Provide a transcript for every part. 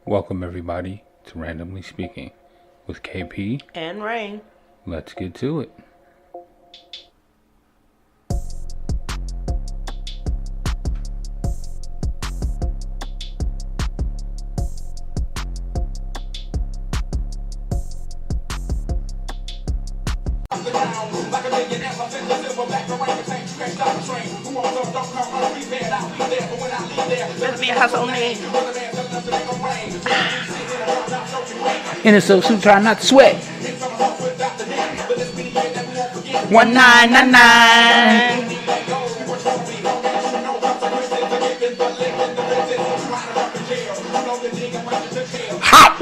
Welcome everybody to Randomly Speaking with KP and Rain. Let's get to it. Better be a household name. In a suit, try not to sweat. 1999. Hot!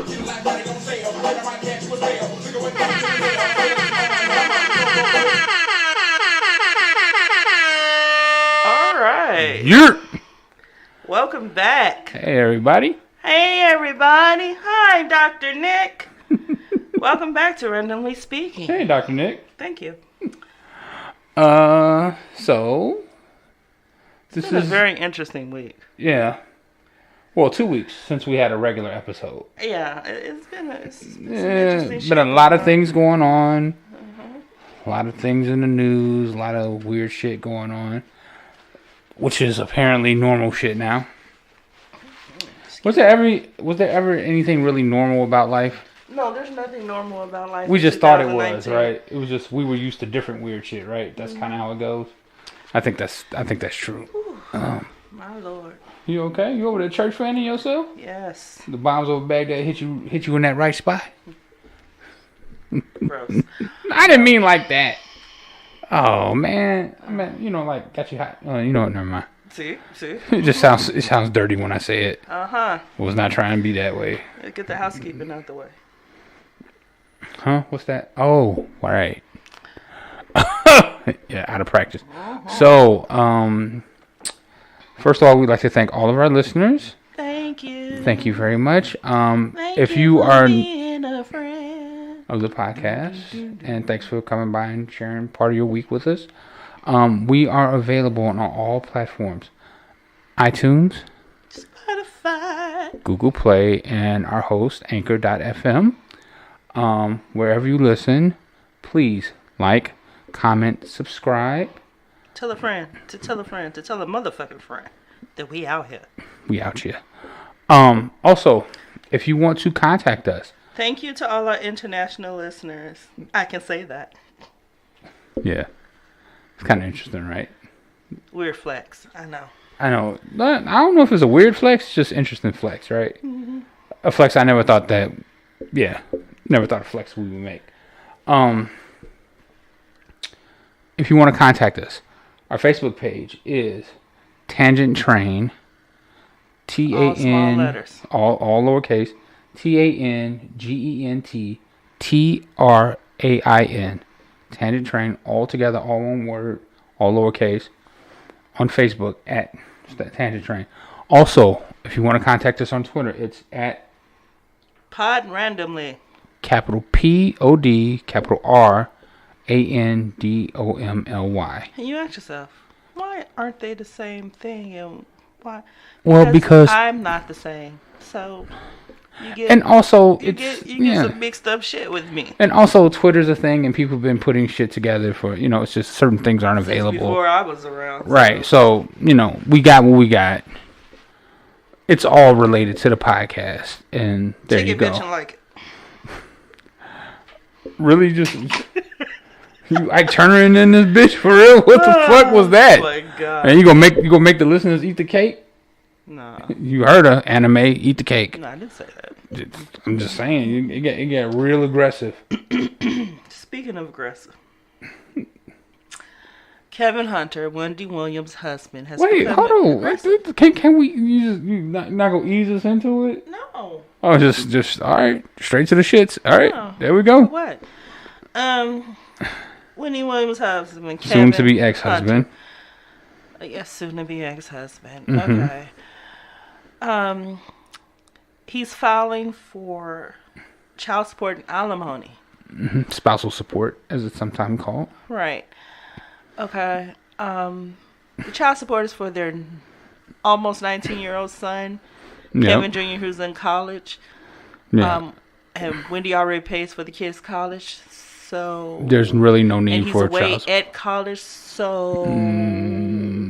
All right. Yerp! Welcome back. Hey everybody. Hey, everybody. Hi, Dr. Nick. Welcome back to Randomly Speaking. Hey Dr. Nick. Thank you. So this It's been is a very interesting week. yeah. Well, 2 weeks since we had a regular episode. Yeah, it's been some Yeah, interesting been a shit lot going of things going on. A lot of things in the news. A lot of weird shit going on, which is apparently normal shit now. Was there ever anything really normal about life? No, there's nothing normal about life. We in just thought it was, 2019. right? It was just we were used to different weird shit, right? That's kind of how it goes. I think that's true. My Lord. You okay? You over there church fanning yourself? Yes. The bombs over Baghdad hit you in that right spot? Gross. I didn't mean like that. Oh man, I mean like got you hot. Never mind. See? It sounds dirty when I say it. Uh-huh. I was not trying to be that way. Get the housekeeping out the way. Huh? What's that? Oh, all right. Yeah, out of practice. So, first of all, we'd like to thank all of our listeners. Thank you. Thank you very much. Thank If you you for are being a friend. of the podcast, and thanks for coming by and sharing part of your week with us. We are available on all platforms: iTunes, Spotify. Google Play, and our host, Anchor.fm. Wherever you listen, please like, comment, subscribe. Tell a friend, to tell a friend, to tell a motherfucking friend that we out here. We out here. Also, if you want to contact us. Thank you to all our international listeners. I can say that. Yeah. It's kind of interesting, right? Weird flex. I know. I know. But I don't know if it's a weird flex, it's just interesting flex, right? Mm-hmm. A flex I never thought a flex we would make. If you want to contact us, our Facebook page is Tangent Train. All small letters. All lowercase. TANGENTTRAIN. Tangent Train, all together, all one word, all lowercase, on Facebook at Tangent Train. Also, if you want to contact us on Twitter, it's at Pod Randomly. capital POD, capital RANDOMLY. And you ask yourself, why aren't they the same thing? And why? Well, because I'm not the same. So you get and also you get some mixed up shit with me. And also, Twitter's a thing, and people have been putting shit together for it's just certain things aren't available. Before I was around, right? So we got what we got. It's all related to the podcast, and there Take you it, go. bitch, and like it. Really, just you like Turner in this bitch for real? What the fuck was that? Oh my god! And you gonna make the listeners eat the cake? No. You heard her, anime, eat the cake. No, I didn't say that. I'm just saying, it get real aggressive. Speaking of aggressive, Kelvin Hunter, Wendy Williams' husband, has Wait, become hold on. aggressive. Can we? You not gonna ease us into it? No. Oh, just all right. Straight to the shits. All right, No. there we go. What? Wendy Williams' husband, Kelvin Soon to be ex-husband. Hunter. Yes, soon to be ex-husband. Mm-hmm. Okay. He's filing for child support and alimony. Mm-hmm. Spousal support, as it's sometimes called. Right. Okay. The child support is for their almost 19-year-old son. Yep. Kevin Jr., who's in college. Yeah. And Wendy already pays for the kids' college, so There's really no need and he's for a away child support. at college. So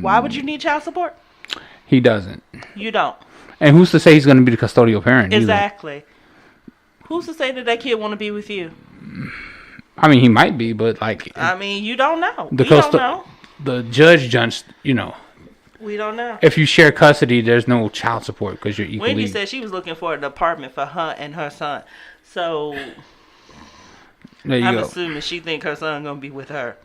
why would you need child support? He doesn't. You don't. And who's to say he's going to be the custodial parent? Exactly. Either? Who's to say that kid want to be with you? I mean, he might be, but like. I mean, you don't know. We don't know. The judge just, you know. We don't know. If you share custody, there's no child support because you're equally. Wendy said she was looking for an apartment for her and her son. So I'm assuming she think her son gonna be with her.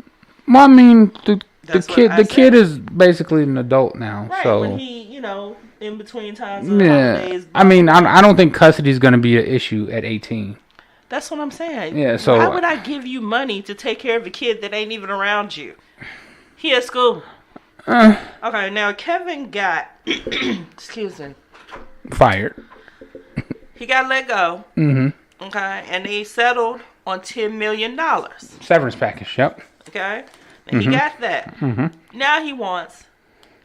Well, I mean, the kid is basically an adult now. Right, so when he, in between times of holidays. I mean, I don't think custody is gonna be an issue at 18. That's what I'm saying. Yeah. So why would I give you money to take care of a kid that ain't even around you? He at school. Okay, now Kevin got, excuse me, fired. He got let go. Mm-hmm. Okay, and he settled on $10 million. Severance package. Yep. Okay, and he got that. Mm-hmm. Now he wants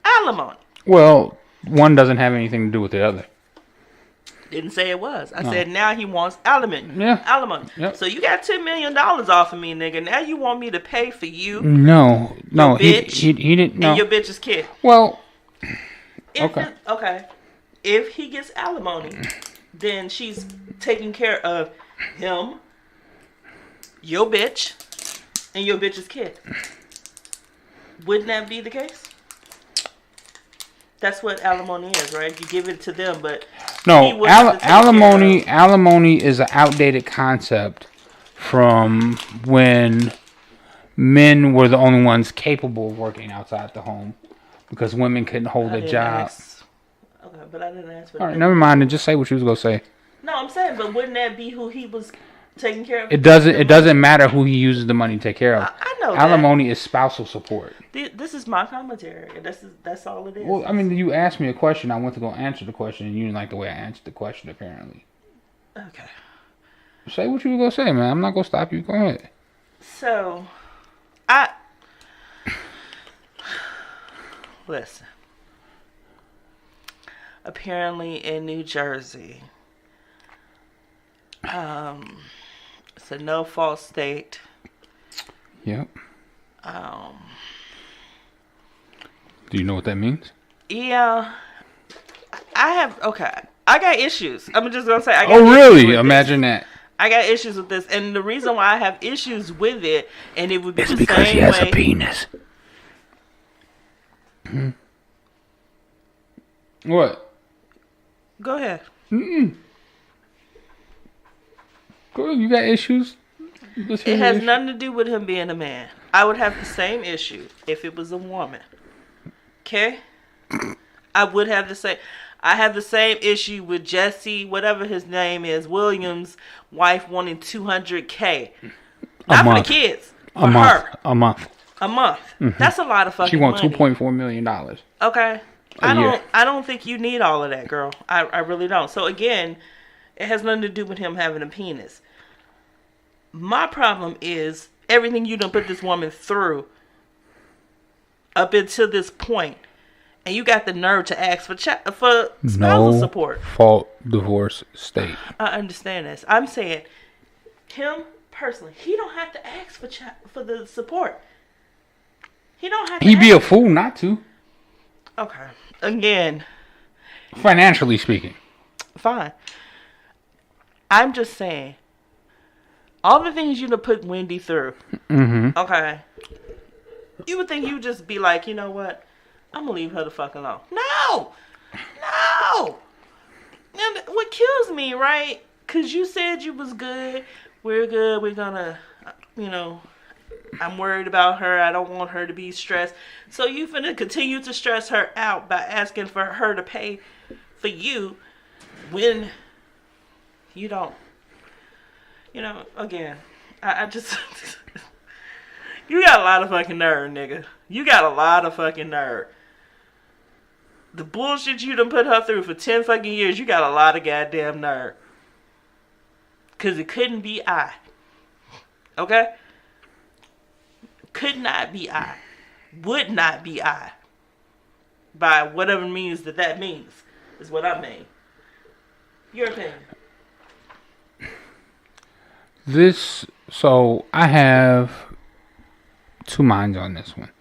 alimony. Well, one doesn't have anything to do with the other. Didn't say it was. I said now he wants alimony. Yeah. Alimony. Yep. So you got $10 million off of me, nigga. Now you want me to pay for you? No. Bitch, he didn't. No. And your bitch's kid. Well. Okay. If he gets alimony, then she's taking care of him, your bitch, and your bitch's kid. Wouldn't that be the case? That's what alimony is, right? You give it to them, but no, alimony is an outdated concept from when men were the only ones capable of working outside the home because women couldn't hold a job. Okay, but I didn't ask for that. All right, never mind. And just say what you was gonna say. No, I'm saying, but wouldn't that be who he was taking care of? It doesn't matter who he uses the money to take care of. I know alimony is spousal support. This is my commentary. That's all it is. Well, I mean, you asked me a question. I went to go answer the question, and you didn't like the way I answered the question, apparently. Okay. Say what you were gonna say, man. I'm not gonna stop you. Go ahead. So, listen. Apparently in New Jersey, it's a no-fault state. Yep. Do you know what that means? Yeah. I got issues. I'm just going to say I got Oh, really? issues Imagine that. I got issues with this. And the reason why I have issues with it, and it would be it's because he has a penis. What? Go ahead. Mm-mm. Go ahead. You got issues? It has nothing to do with him being a man. I would have the same issue if it was a woman. Okay? I would have the same. I have the same issue with Jesse, whatever his name is, Williams' wife wanting $200K. Not for the kids. For her. A month. A month. Mm-hmm. That's a lot of fucking money. She wants $2.4 million. Okay. I don't think you need all of that, girl. I really don't. So again, it has nothing to do with him having a penis. My problem is everything you done put this woman through up until this point, and you got the nerve to ask for spousal support. Fault divorce state. I understand this. I'm saying him personally, he don't have to ask for the support. He don't have to. He'd be a fool not to. Okay. Again. Financially speaking. Fine. I'm just saying. All the things you done put Wendy through. Mm-hmm. Okay. You would think you would just be like, you know what? I'm going to leave her the fuck alone. No! And what kills me, right? Because you said you was good. We're good. We're going to, I'm worried about her. I don't want her to be stressed. So you finna continue to stress her out by asking for her to pay for you when you don't. Again, I just... You got a lot of fucking nerve, nigga. You got a lot of fucking nerve. The bullshit you done put her through for 10 fucking years, you got a lot of goddamn nerve. Because it couldn't be I. Okay? Could not be I. Would not be I. By whatever means that means. Is what I mean. Your opinion. So I have two minds on this one.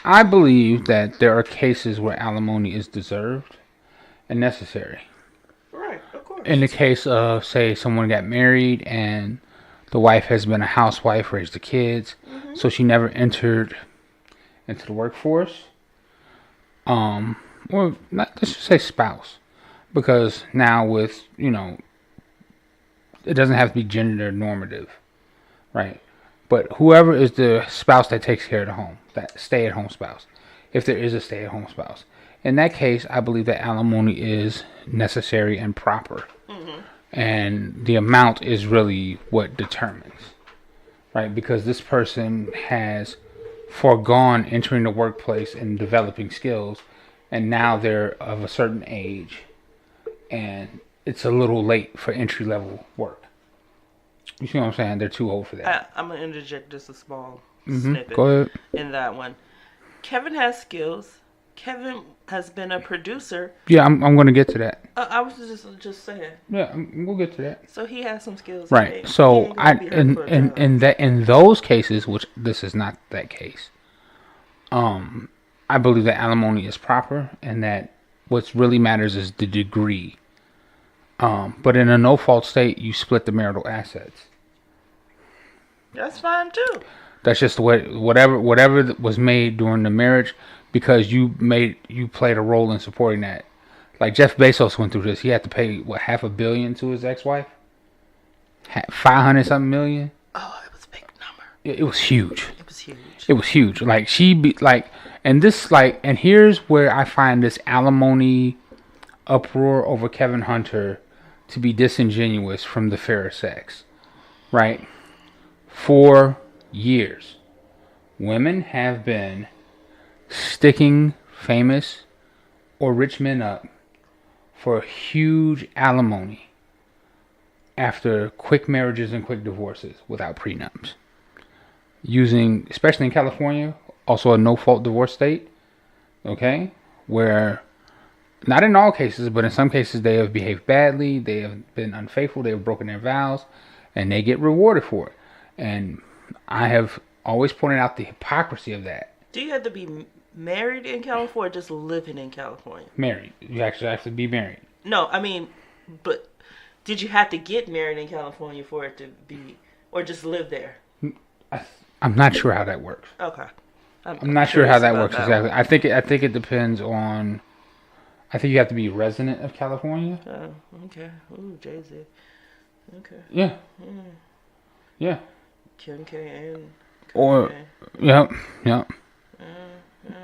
I believe that there are cases where alimony is deserved and necessary. Right, of course. In the case of, say, someone got married and the wife has been a housewife, raised the kids, so she never entered into the workforce. Or not, let's just say spouse, because now with, it doesn't have to be gender normative, right? But whoever is the spouse that takes care of the home, that stay-at-home spouse, if there is a stay-at-home spouse, in that case, I believe that alimony is necessary and proper. And the amount is really what determines, right? Because this person has foregone entering the workplace and developing skills, and now they're of a certain age, and it's a little late for entry-level work. You see what I'm saying? They're too old for that. I'm going to interject just a small snippet Go ahead. in that one. Kevin has skills. Kevin has been a producer. Yeah, I'm going to get to that. I was just saying. Yeah, we'll get to that. So he has some skills. Right. So in those cases, which this is not that case, I believe that alimony is proper, and that what really matters is the degree. But in a no-fault state, you split the marital assets. That's fine too. That's just the way, whatever was made during the marriage, because you played a role in supporting that. Like Jeff Bezos went through this. He had to pay $500 million to his ex-wife. 500 something million. Oh, it was a big number. It was huge. It was huge. Like and here's where I find this alimony uproar over Kelvin Hunter to be disingenuous from the fairer sex, right? For years, women have been sticking famous or rich men up for huge alimony after quick marriages and quick divorces without prenups. Using, especially in California, also a no-fault divorce state, okay, where not in all cases, but in some cases they have behaved badly, they have been unfaithful, they have broken their vows, and they get rewarded for it. And I have always pointed out the hypocrisy of that. Do you have to be married in California or just living in California? Married. You actually have to be married. No, I mean, but did you have to get married in California for it to be, or just live there? I'm not sure how that works. Okay. I'm not sure how that works exactly. I think it depends on. I think you have to be a resident of California. Oh, okay. Ooh, Jay-Z. Okay. Yeah. Yeah. Kim K and Or, yep.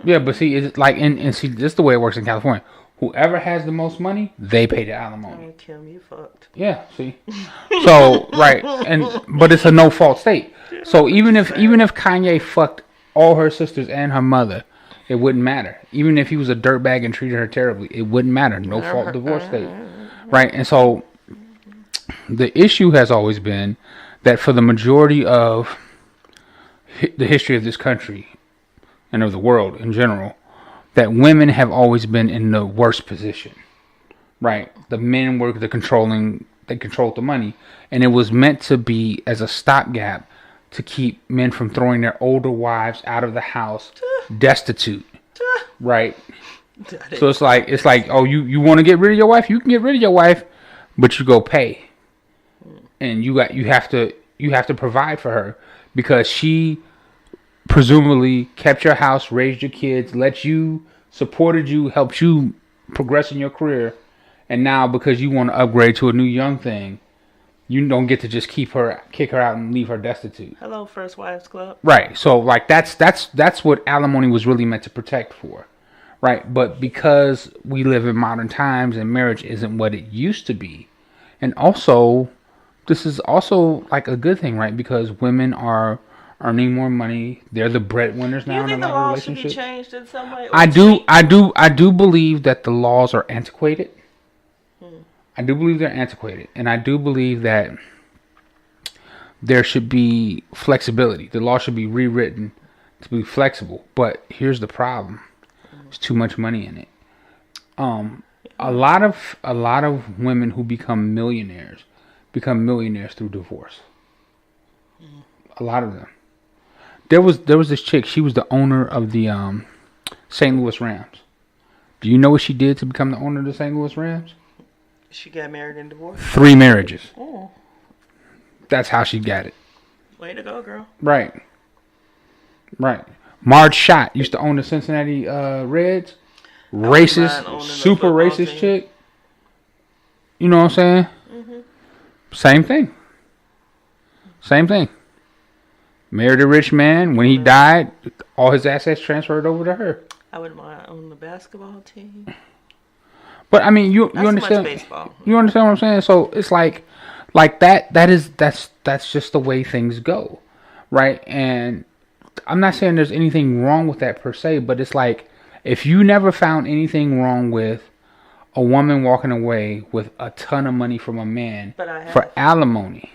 Yeah, but see, it's like, and see, this is the way it works in California. Whoever has the most money, they pay the alimony. Oh, Kim, you fucked. Yeah, see. So, right, but it's a no-fault state. So even if Kanye fucked all her sisters and her mother, it wouldn't matter. Even if he was a dirtbag and treated her terribly, it wouldn't matter. No-fault divorce state. Right, and so the issue has always been that for the majority of the history of this country and of the world in general, that women have always been in the worst position. Right? The men were they controlled the money, and it was meant to be as a stopgap to keep men from throwing their older wives out of the house destitute. Right? So it's like, oh, you want to get rid of your wife? You can get rid of your wife, but you go pay. And you have to provide for her, because she presumably kept your house, raised your kids, supported you, helped you progress in your career, and now because you want to upgrade to a new young thing, you don't get to just kick her out and leave her destitute. Hello, First Wives Club. Right. So like that's what alimony was really meant to protect for. Right. But because we live in modern times and marriage isn't what it used to be, and also this is also like a good thing, right? Because women are earning more money. They're the breadwinners now in a lot of relationships. You think the law should be changed in some way? I do believe that the laws are antiquated. I do believe they're antiquated, and I do believe that there should be flexibility. The law should be rewritten to be flexible. But here's the problem: there's too much money in it. A lot of women who become millionaires through divorce. A lot of them. There was this chick. She was the owner of the St. Louis Rams. Do you know what she did to become the owner of the St. Louis Rams? She got married and divorced. 3 marriages. Oh. That's how she got it. Way to go, girl. Right. Marge Schott used to own the Cincinnati Reds. Racist, super racist team. Chick. You know what I'm saying? Mm-hmm. Same thing. Married a rich man. When he died, all his assets transferred over to her. I wouldn't mind owning the basketball team. But I mean, you understand? Baseball. You understand what I'm saying? So it's like that's just the way things go, right? And I'm not saying there's anything wrong with that per se, but it's like if you never found anything wrong with a woman walking away with a ton of money from a man for alimony,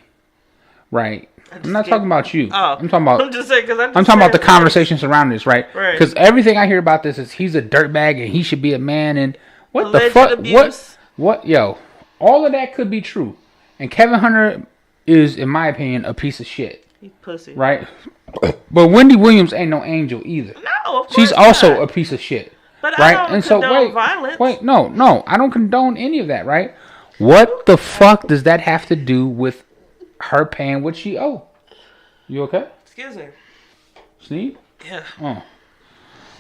right? I'm not talking about you. Oh, I'm talking about. I'm talking about the conversation surrounding this, right? Because everything I hear about this is he's a dirtbag and he should be a man and what alleged the fuck? Abuse. What? Yo, all of that could be true. And Kelvin Hunter is, in my opinion, a piece of shit. He's pussy, right? But Wendy Williams ain't no angel either. No, of course she's also not a piece of shit, but right? I don't condone violence. No, I don't condone any of that, right? What the fuck does that have to do with her paying what she owe? You okay? Excuse me. Sneeze? Yeah. Oh.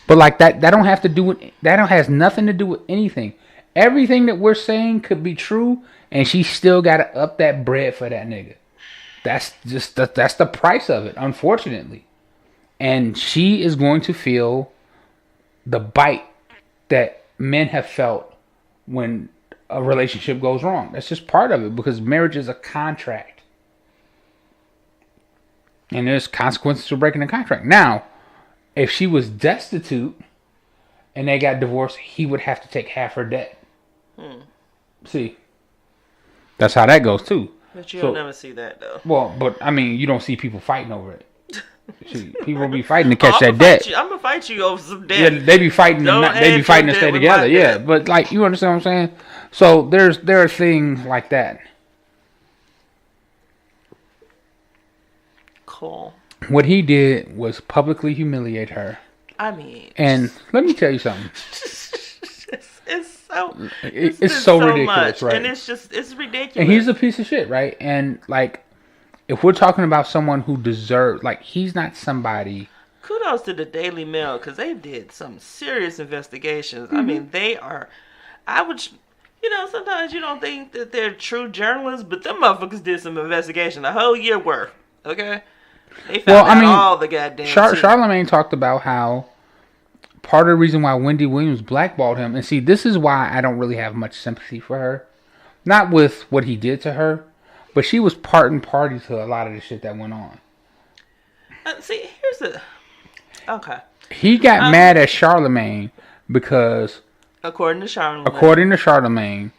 But like that don't have to do with has nothing to do with anything. Everything that we're saying could be true, and she still gotta up that bread for that nigga. That's the price of it, unfortunately. And she is going to feel the bite that men have felt when a relationship goes wrong. That's just part of it because marriage is a contract. And there's consequences for breaking the contract. Now, if she was destitute and they got divorced, he would have to take half her debt. See, that's how that goes too. But you'll never see that though. Well, but I mean, you don't see people fighting over it. See, people be fighting to catch that debt. I'm gonna fight you over some debt. Yeah, they be fighting. They be fighting to stay together. Yeah, but like you understand what I'm saying. So there are things like that. Cool. What he did was publicly humiliate her. I mean, and let me tell you something. It's so ridiculous, much, right? And it's ridiculous. And he's a piece of shit, right? And like, if we're talking about someone who deserves, like, he's not somebody. Kudos to the Daily Mail because they did some serious investigations. Mm-hmm. I mean, they are. I would, sometimes you don't think that they're true journalists, but them motherfuckers did some investigation, a whole year worth. Okay, they found out all the goddamn. Charlamagne talked about how. Part of the reason why Wendy Williams blackballed him, and see, this is why I don't really have much sympathy for her. Not with what he did to her, but she was part and party to a lot of the shit that went on. See, here's the... Okay. He got mad at Charlamagne because... According to Charlamagne,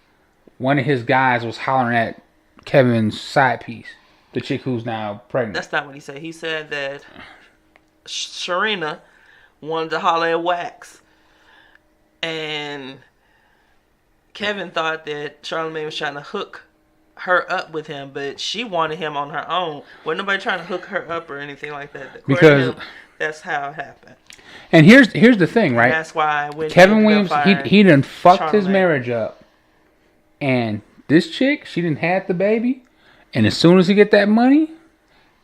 one of his guys was hollering at Kevin's side piece, the chick who's now pregnant. That's not what he said. He said that Sharina wanted to holler at Wax. And Kevin thought that Charlamagne was trying to hook her up with him, but she wanted him on her own. Wasn't nobody trying to hook her up or anything like that. Because that's how it happened. And here's the thing, right? And that's why Kevin Williams, he done fucked his marriage up. And this chick, she done had the baby. And as soon as he get that money,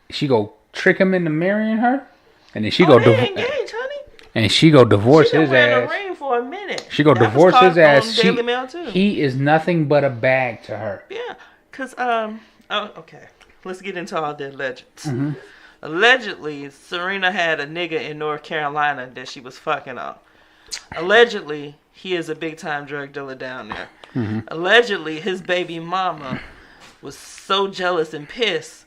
she go trick him into marrying her. And then she go engaged, honey. And she go divorce his ass. Ring for a minute. She go divorce his ass. Daily Mail too. He is nothing but a bag to her. Yeah, cause okay. Let's get into all the legends. Mm-hmm. Allegedly, Serena had a nigga in North Carolina that she was fucking on. Allegedly, he is a big time drug dealer down there. Mm-hmm. Allegedly, his baby mama was so jealous and pissed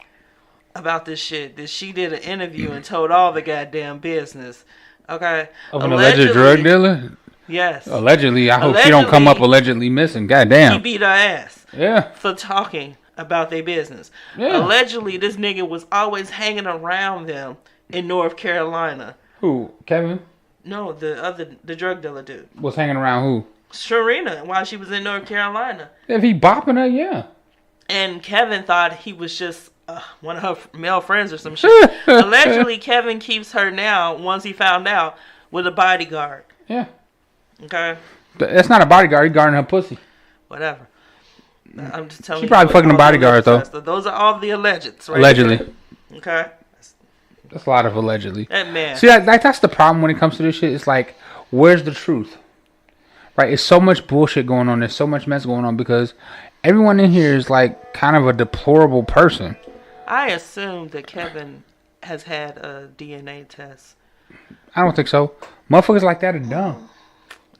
about this shit that she did an interview and told all the goddamn business. Okay. Of an alleged drug dealer? Yes. Allegedly. I hope she don't come up allegedly missing. Goddamn. He beat her ass. Yeah. For talking about their business. Yeah. Allegedly, this nigga was always hanging around them in North Carolina. Who? Kevin? No, the drug dealer dude. Was hanging around who? Sharina while she was in North Carolina. If he bopping her, yeah. And Kevin thought he was just one of her male friends or some shit. Allegedly, Kevin keeps her now, once he found out, with a bodyguard. Yeah. Okay? That's not a bodyguard. He's guarding her pussy. Whatever. I'm just telling you. She probably fucking a bodyguard, though. Those are all the allegeds, right? Allegedly. There. Okay? That's a lot of allegedly. That man. See, that's the problem when it comes to this shit. It's like, where's the truth? Right? It's so much bullshit going on. There's so much mess going on because everyone in here is like kind of a deplorable person. I assume that Kevin has had a DNA test. I don't think so. Motherfuckers like that are dumb.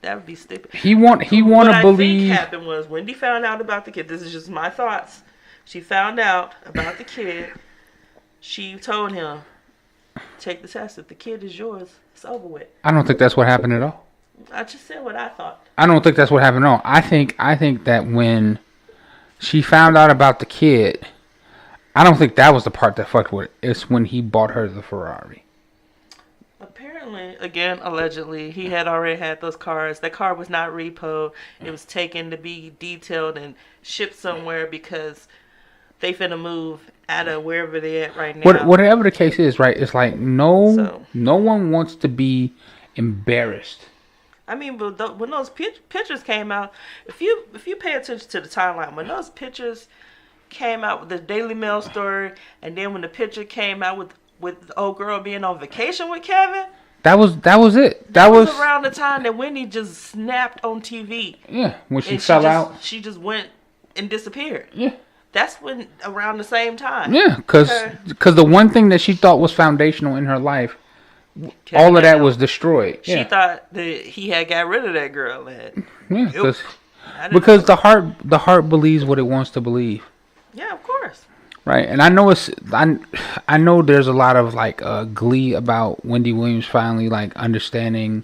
That would be stupid. He want to believe. What I think happened was Wendy found out about the kid. This is just my thoughts. She found out about the kid. She told him, take the test. If the kid is yours, it's over with. I don't think that's what happened at all. I just said what I thought. I don't think that's what happened at all. I think that when she found out about the kid, I don't think that was the part that fucked with it. It's when he bought her the Ferrari. Apparently, again, allegedly, he had already had those cars. That car was not repo. It was taken to be detailed and shipped somewhere because they finna move out of wherever they at right now. Whatever the case is, right? It's like no one wants to be embarrassed. I mean, but when those pictures came out, if you pay attention to the timeline, when those pictures came out with the Daily Mail story, and then when the picture came out with the old girl being on vacation with Kevin, that was it. That was around the time that Wendy just snapped on TV. Yeah, when she fell out, she just went and disappeared. Yeah, that's when around the same time. Yeah, because the one thing that she thought was foundational in her life. All of that was destroyed. She thought that he had got rid of that girl. Yeah, because the heart believes what it wants to believe. Yeah, of course. Right, and I know there's a lot of like glee about Wendy Williams finally like understanding.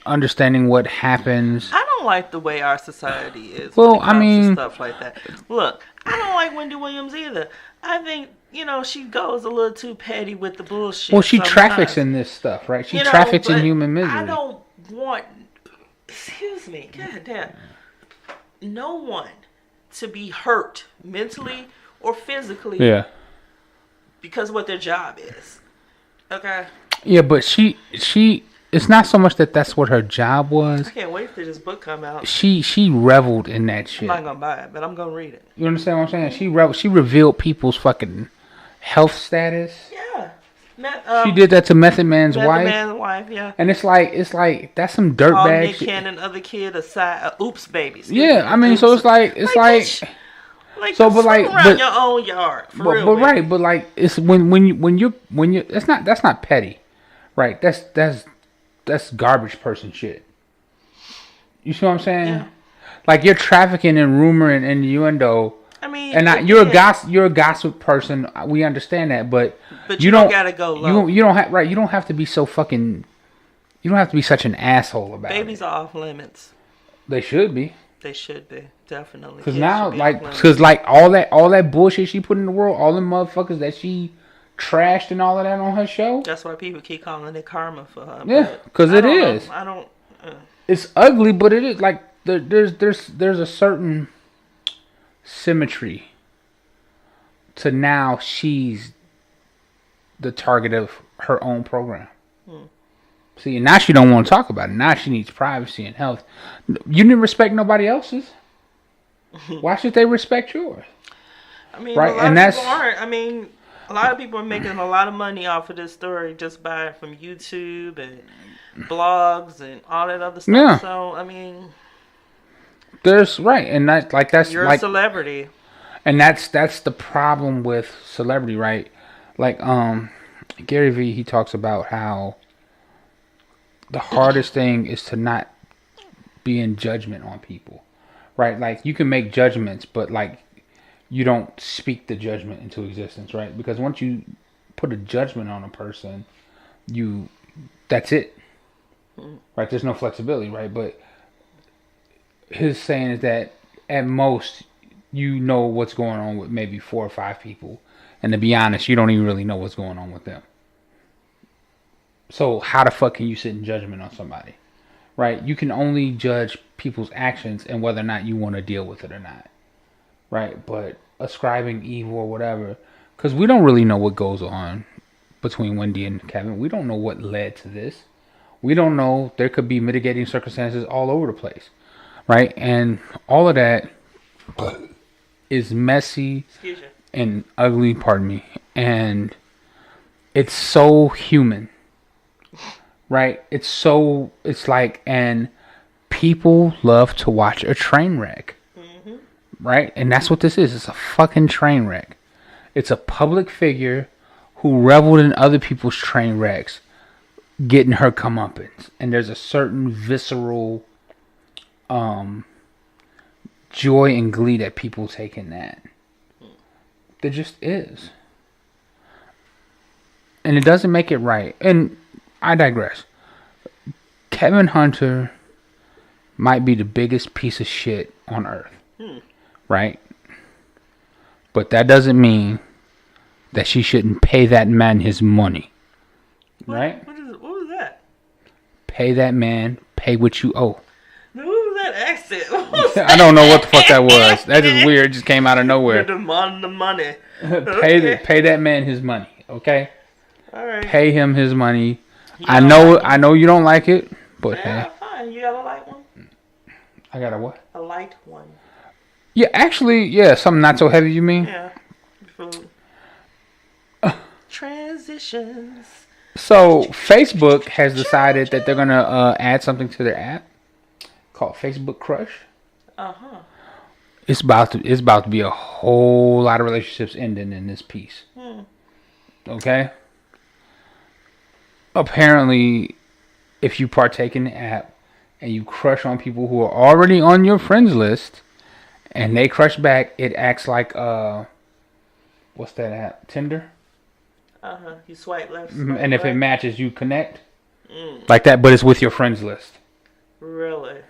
Understanding what happens. I don't like the way our society is. Well, I mean, stuff like that. Look, I don't like Wendy Williams either. I think. She goes a little too petty with the bullshit. Well, she traffics in this stuff, right? She traffics in human misery. I don't want, excuse me, goddamn, no one to be hurt mentally or physically. Yeah. Because of what their job is. Okay. Yeah, but she. It's not so much that that's what her job was. I can't wait for this book come out. She reveled in that shit. I'm not gonna buy it, but I'm gonna read it. You understand what I'm saying? She revealed people's fucking health status. Yeah. She did that to Method Man's wife. Method Man's wife, yeah. And it's like that's some dirtbag Nick shit. Cannon, other kid, aside, oops, babies. Yeah, I mean, so it's like so, but around your own yard, for real. But right, but like it's when you that's not petty, right? That's garbage person shit. You see what I'm saying? Yeah. Like you're trafficking in rumor and innuendo. I mean, and you're a gossip person. We understand that, but you don't gotta go low. You don't have You don't have to be so fucking. You don't have to be such an asshole about it. Babies are off limits. They should be. They should be, definitely. Because now, all that bullshit she put in the world, all the motherfuckers that she trashed and all of that on her show. That's why people keep calling it karma for her. Yeah, because it is. I don't. It's ugly, but it is like there's a certain symmetry to now she's the target of her own program. See, now she don't want to talk about it. Now she needs privacy and health. You didn't respect nobody else's. Why should they respect yours? I mean, right? A lot of people aren't. I mean, a lot of people are making a lot of money off of this story just by from YouTube and blogs and all that other stuff. Yeah. So I mean, there's and that's you're a celebrity, and that's the problem with celebrity, right? Like Gary Vee, he talks about how the hardest thing is to not be in judgment on people, right? Like you can make judgments, but like you don't speak the judgment into existence, right? Because once you put a judgment on a person, that's it, right? There's no flexibility, right? But his saying is that at most you know what's going on with maybe 4 or 5 people, and to be honest, you don't even really know what's going on with them. So how the fuck can you sit in judgment on somebody, right? You can only judge people's actions and whether or not you want to deal with it or not, right? But ascribing evil or whatever, because we don't really know what goes on between Wendy and Kevin. We don't know what led to this. We don't know. There could be mitigating circumstances all over the place, right? And all of that is messy and ugly, pardon me. And it's so human, right? It's like, and people love to watch a train wreck, right? And that's what this is. It's a fucking train wreck. It's a public figure who reveled in other people's train wrecks getting her comeuppance. And there's a certain visceral joy and glee that people take in that. There just is. And it doesn't make it right. And I digress. Kelvin Hunter might be the biggest piece of shit on earth. Right? But that doesn't mean that she shouldn't pay that man his money. Right? What was that? Pay that man. Pay what you owe. What was that accent? I don't know what the fuck that was. That just weird. It just came out of nowhere. You're demanding the money. Pay that man his money. Okay? All right. Pay him his money. I know you don't like it, but yeah, hey. Fine. You got a light one? I got a what? A light one. Yeah, actually, yeah, something not so heavy, you mean? Yeah. Transitions. So, Facebook has decided that they're going to add something to their app called Facebook Crush. Uh-huh. It's about to be a whole lot of relationships ending in this piece. Okay? Apparently, if you partake in the app and you crush on people who are already on your friends list and they crush back, it acts like what's that app? Tinder? Uh-huh. You swipe left. And if it matches, you connect. Like that, but it's with your friends list. Really?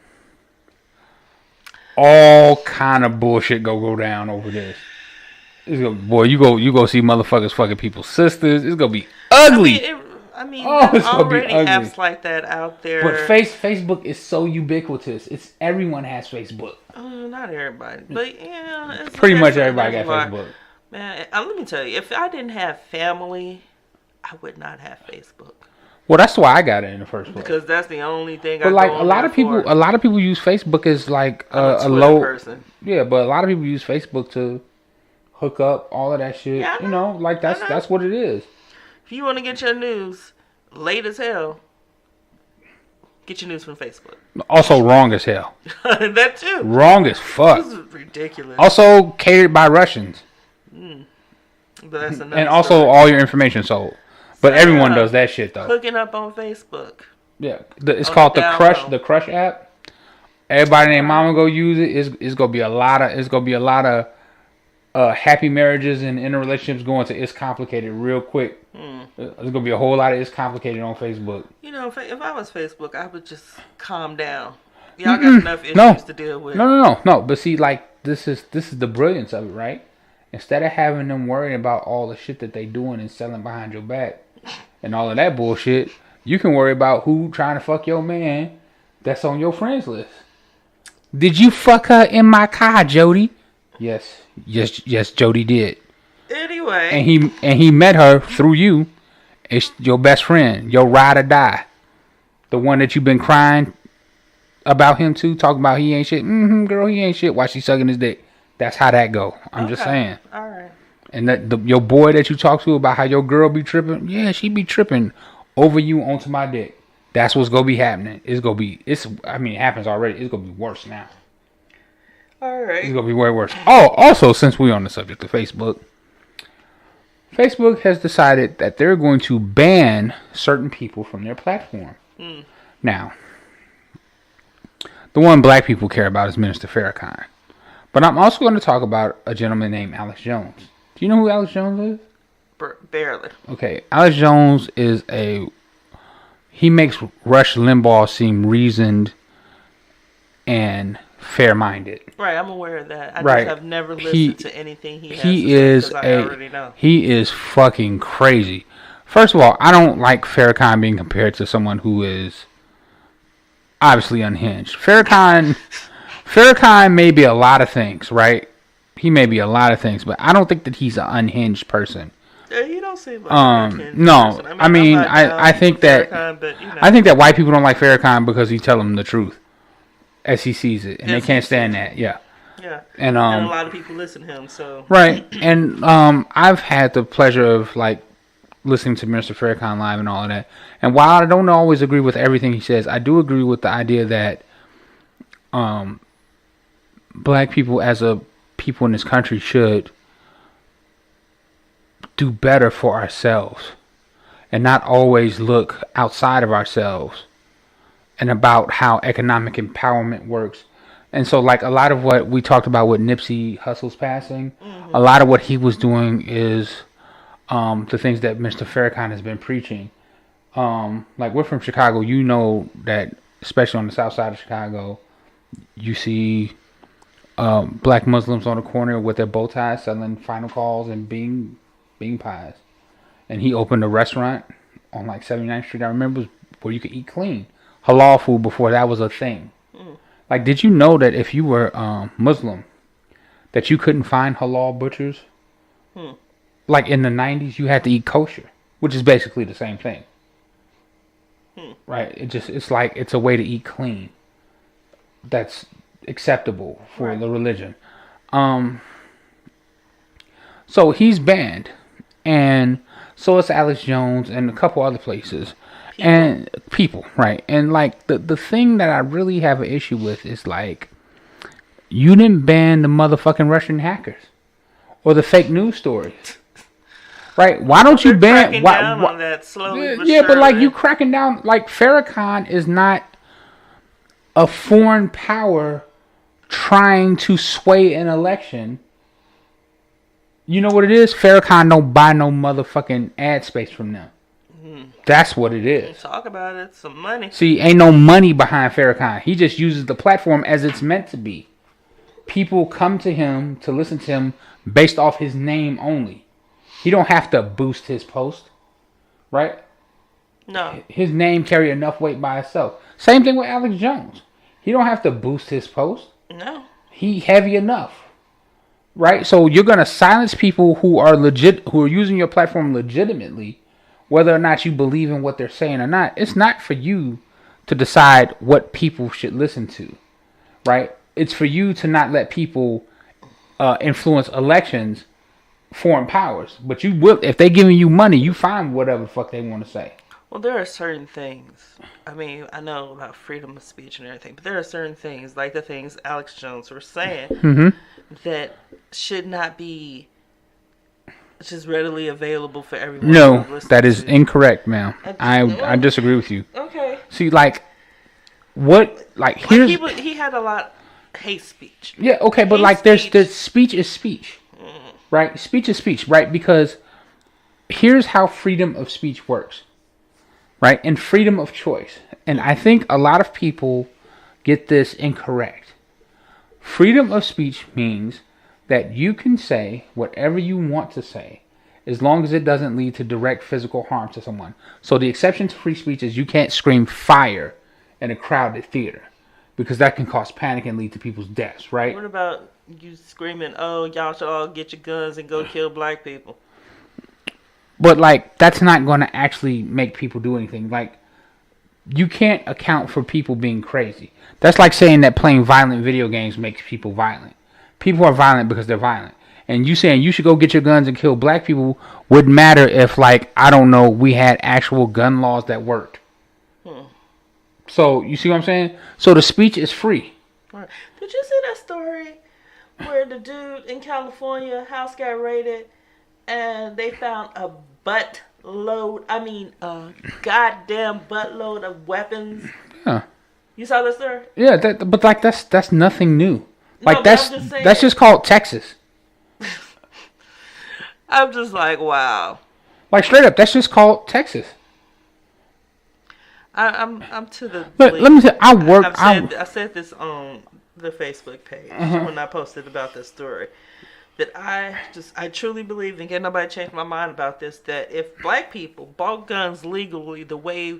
All kind of bullshit go down over this. You go see motherfuckers fucking people's sisters. It's gonna be ugly. There's already apps like that out there. But Facebook is so ubiquitous. Everyone has Facebook. Not everybody, but yeah, pretty much everybody got Facebook. Man, let me tell you, if I didn't have family, I would not have Facebook. Well, that's why I got it in the first place. Because that's the only thing. But like a lot of people use Facebook as like a low person. Yeah, but a lot of people use Facebook to hook up all of that shit. Yeah, you know, like that's what it is. If you want to get your news late as hell, get your news from Facebook. Also wrong as hell. That too. Wrong as fuck. This is ridiculous. Also catered by Russians. But that's another and also story. all your information sold. But everyone does that shit though. Hooking up on Facebook. Yeah, it's called the Crush. The Crush app. Everybody and their mama go use it. It's gonna be a lot of happy marriages and interrelationships going to It's Complicated real quick. There's gonna be a whole lot of It's Complicated on Facebook. You know, if I was Facebook, I would just calm down. Y'all got enough issues to deal with. No. But see, like this is the brilliance of it, right? Instead of having them worrying about all the shit that they doing and selling behind your back and all of that bullshit, you can worry about who trying to fuck your man that's on your friends list. Did you fuck her in my car, Jody? Yes, Jody did. Anyway. And he met her through you. It's your best friend, your ride or die. The one that you've been crying about him to, talking about he ain't shit. Girl, he ain't shit while she sucking his dick. That's how that go. I'm just saying. All right. And that your boy that you talk to about how your girl be tripping, yeah, she be tripping over you onto my dick. That's what's gonna be happening. It happens already. It's gonna be worse now. All right. It's gonna be way worse. Oh, also, since we're on the subject of Facebook has decided that they're going to ban certain people from their platform. Now, the one black people care about is Minister Farrakhan. But I'm also going to talk about a gentleman named Alex Jones. Do you know who Alex Jones is? Barely. Okay, Alex Jones is he makes Rush Limbaugh seem reasoned and fair-minded. Right, I'm aware of that. I just have never listened to anything he has to say, I already know. He is fucking crazy. First of all, I don't like Farrakhan being compared to someone who is obviously unhinged. Farrakhan may be a lot of things, right? He may be a lot of things, but I don't think that he's an unhinged person. Yeah, you don't seem like an unhinged no. person. I think that but, you know. I think that white people don't like Farrakhan because he tell them the truth as he sees it, and they can't stand that. Yeah. Yeah. And a lot of people listen to him, so. Right. And I've had the pleasure of like listening to Mr. Farrakhan live and all of that. And while I don't always agree with everything he says, I do agree with the idea that black people as a people in this country should do better for ourselves and not always look outside of ourselves and about how economic empowerment works. And so, like, a lot of what we talked about with Nipsey Hussle's passing, a lot of what he was doing is the things that Mr. Farrakhan has been preaching. Like, we're from Chicago. You know that, especially on the south side of Chicago, you see black Muslims on the corner with their bow ties selling final calls and bean pies. And he opened a restaurant on, like, 79th Street, I remember, where you could eat clean. Halal food before that was a thing. Like, did you know that if you were Muslim, that you couldn't find halal butchers? Like, in the 90s, you had to eat kosher, which is basically the same thing. Right? It's like, it's a way to eat clean. That's acceptable for the religion. So he's banned. And so is Alex Jones and a couple other places. And people, right? And like the thing that I really have an issue with is like, you didn't ban the motherfucking Russian hackers or the fake news stories, right? Why don't you ban? Down on that slowly but but like you cracking down. Like Farrakhan is not a foreign power trying to sway an election. You know what it is? Farrakhan don't buy no motherfucking ad space from them. That's what it is. Talk about it. Some money. See, ain't no money behind Farrakhan. He just uses the platform as it's meant to be. People come to him to listen to him based off his name only. He don't have to boost his post, right? No. His name carry enough weight by itself. Same thing with Alex Jones. He don't have to boost his post. No. He heavy enough, right? So you're gonna silence people who are using your platform legitimately. Whether or not you believe in what they're saying or not, it's not for you to decide what people should listen to, right? It's for you to not let people influence elections, foreign powers. But you will, if they're giving you money, you find whatever the fuck they want to say. Well, there are certain things. I mean, I know about freedom of speech and everything, but there are certain things, like the things Alex Jones was saying, that should not be just readily available for everyone. No, that is incorrect, ma'am. I disagree with you. Okay. See, like, what, like, here's... He had a lot of hate speech. Yeah, okay, but, like, there's speech is speech, right? Speech is speech, right? Because here's how freedom of speech works, right? And freedom of choice. And I think a lot of people get this incorrect. Freedom of speech means that you can say whatever you want to say as long as it doesn't lead to direct physical harm to someone. So the exception to free speech is you can't scream fire in a crowded theater because that can cause panic and lead to people's deaths, right? What about you screaming, oh, y'all should all get your guns and go kill black people? But, like, that's not going to actually make people do anything. Like, you can't account for people being crazy. That's like saying that playing violent video games makes people violent. People are violent because they're violent. And you saying you should go get your guns and kill black people wouldn't matter if, like, I don't know, we had actual gun laws that worked. So, you see what I'm saying? So, the speech is free. Right. Did you see that story where the dude in California, house got raided, and they found a goddamn buttload of weapons? Yeah. You saw that story? Yeah, but, like, that's nothing new. Like, no, that's just called Texas. I'm just like, wow. Like, straight up, that's just called Texas. I'm to the. Let me say, I said this on the Facebook page when I posted about this story. But I truly believe, and can't nobody change my mind about this, that if black people bought guns legally the way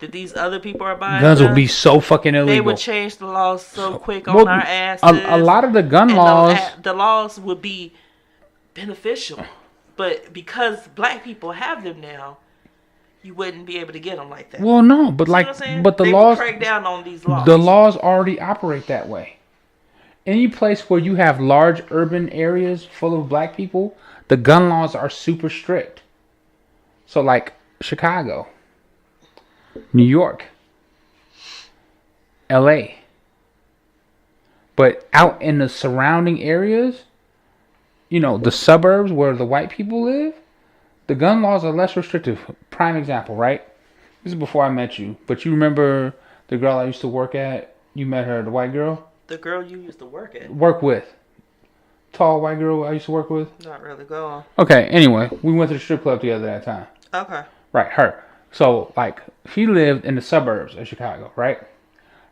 that these other people are buying guns would be so fucking illegal. they would change the laws so quick on our asses. A lot of the gun laws, the laws would be beneficial, but because black people have them now, you wouldn't be able to get them like that. Well, no, but the laws crack down on these laws. The laws already operate that way. Any place where you have large urban areas full of black people, the gun laws are super strict. So like Chicago, New York, LA. But out in the surrounding areas, the suburbs where the white people live, the gun laws are less restrictive. Prime example, right? This is before I met you. But you remember the girl I used to work at? You met her, the white girl? The girl you used to work at? Work with. Tall white girl I used to work with? Not really. Go on. Okay, anyway. We went to the strip club together that time. Okay. Right, her. So, she lived in the suburbs of Chicago, right?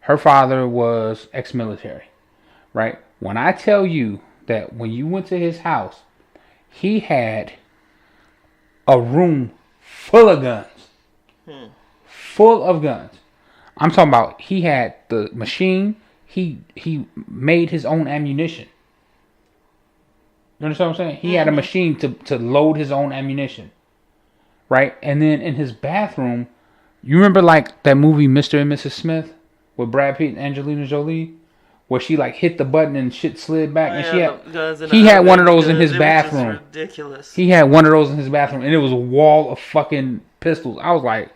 Her father was ex-military, right? When I tell you that when you went to his house, he had a room full of guns. Full of guns. I'm talking about he had the machine. He made his own ammunition. You understand what I'm saying? He had a machine to load his own ammunition. Right? And then in his bathroom, you remember that movie Mr. and Mrs. Smith with Brad Pitt and Angelina Jolie? Where she hit the button and shit slid back, and he had one of those in his bathroom. Ridiculous. He had one of those in his bathroom, and it was a wall of fucking pistols. I was like,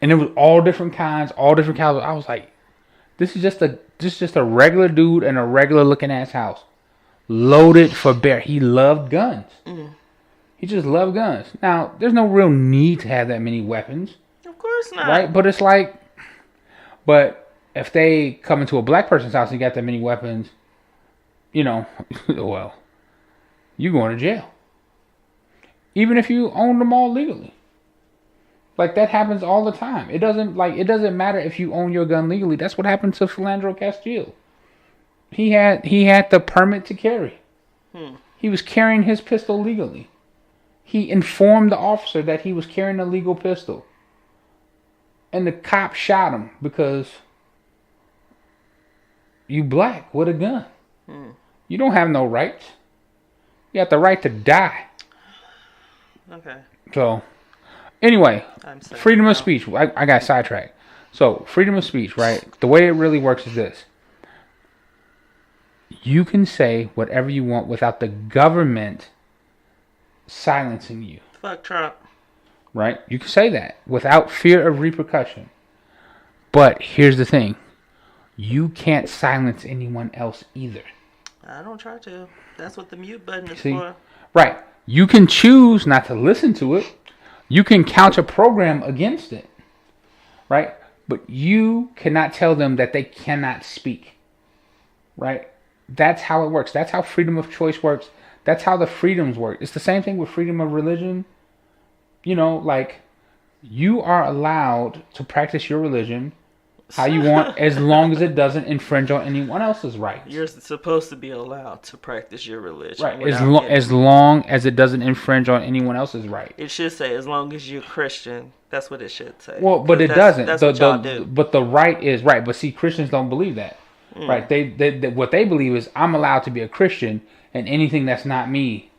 and it was all different kinds, all different calibers. I was like, this is just a regular dude in a regular looking ass house, loaded for bear. He loved guns. He just loved guns. Now, there's no real need to have that many weapons. Of course not. Right? But it's but if they come into a black person's house and got that many weapons, well, you going to jail. Even if you own them all legally. That happens all the time. It doesn't matter if you own your gun legally. That's what happened to Philandro Castile. He had the permit to carry. He was carrying his pistol legally. He informed the officer that he was carrying a legal pistol. And the cop shot him because you black with a gun. You don't have no rights. You have the right to die. Okay. So, anyway, freedom of speech. I got sidetracked. So, freedom of speech, right? The way it really works is this. You can say whatever you want without the government silencing you. Fuck Trump. Right? You can say that without fear of repercussion. But here's the thing. You can't silence anyone else either. I don't try to. That's what the mute button is for. Right. You can choose not to listen to it. You can counter program against it. Right? But you cannot tell them that they cannot speak. Right? That's how it works. That's how freedom of choice works. That's how the freedoms work. It's the same thing with freedom of religion. You are allowed to practice your religion how you want, as long as it doesn't infringe on anyone else's rights. You're supposed to be allowed to practice your religion. Right, as long as it doesn't infringe on anyone else's right. It should say, as long as you're Christian. That's what it should say. Well, but it doesn't. That's what y'all do. But the right is right. But see, Christians don't believe that. Right? They what they believe is, I'm allowed to be a Christian, and anything that's not me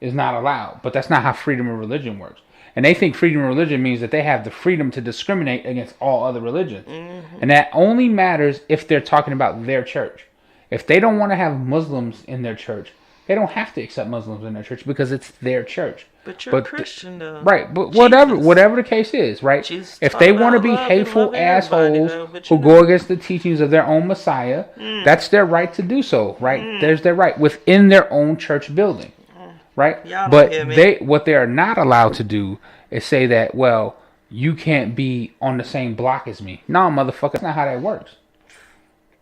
is not allowed. But that's not how freedom of religion works. And they think freedom of religion means that they have the freedom to discriminate against all other religions. And that only matters if they're talking about their church. If they don't want to have Muslims in their church, they don't have to accept Muslims in their church because it's their church. But you're a Christian, though. Right, but whatever the case is, right? Jesus, if they want to be hateful assholes who go against the teachings of their own Messiah, that's their right to do so, right? There's their right within their own church building. Right? But what they are not allowed to do is say that, well, you can't be on the same block as me. No, motherfucker, that's not how that works.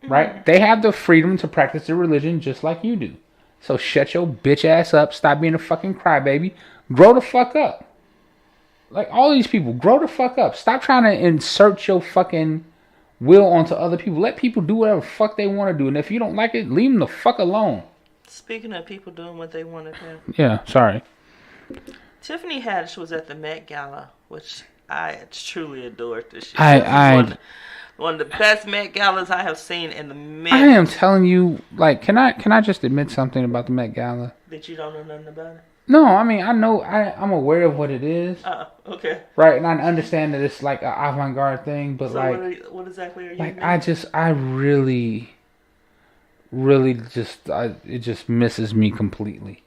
Right? They have the freedom to practice their religion just like you do. So shut your bitch ass up. Stop being a fucking crybaby. Grow the fuck up. All these people, grow the fuck up. Stop trying to insert your fucking will onto other people. Let people do whatever the fuck they want to do. And if you don't like it, leave them the fuck alone. Speaking of people doing what they want to do. Yeah, sorry. Tiffany Haddish was at the Met Gala, which I truly adored this shit. One of the best Met Galas I have seen in the Met. I am telling you, like, can I just admit something about the Met Gala? That you don't know nothing about it? No, I mean, I'm aware of what it is. Oh, okay. Right, and I understand that it's like an avant-garde thing, but so like... what exactly are you like, doing? I really just... it just misses me completely.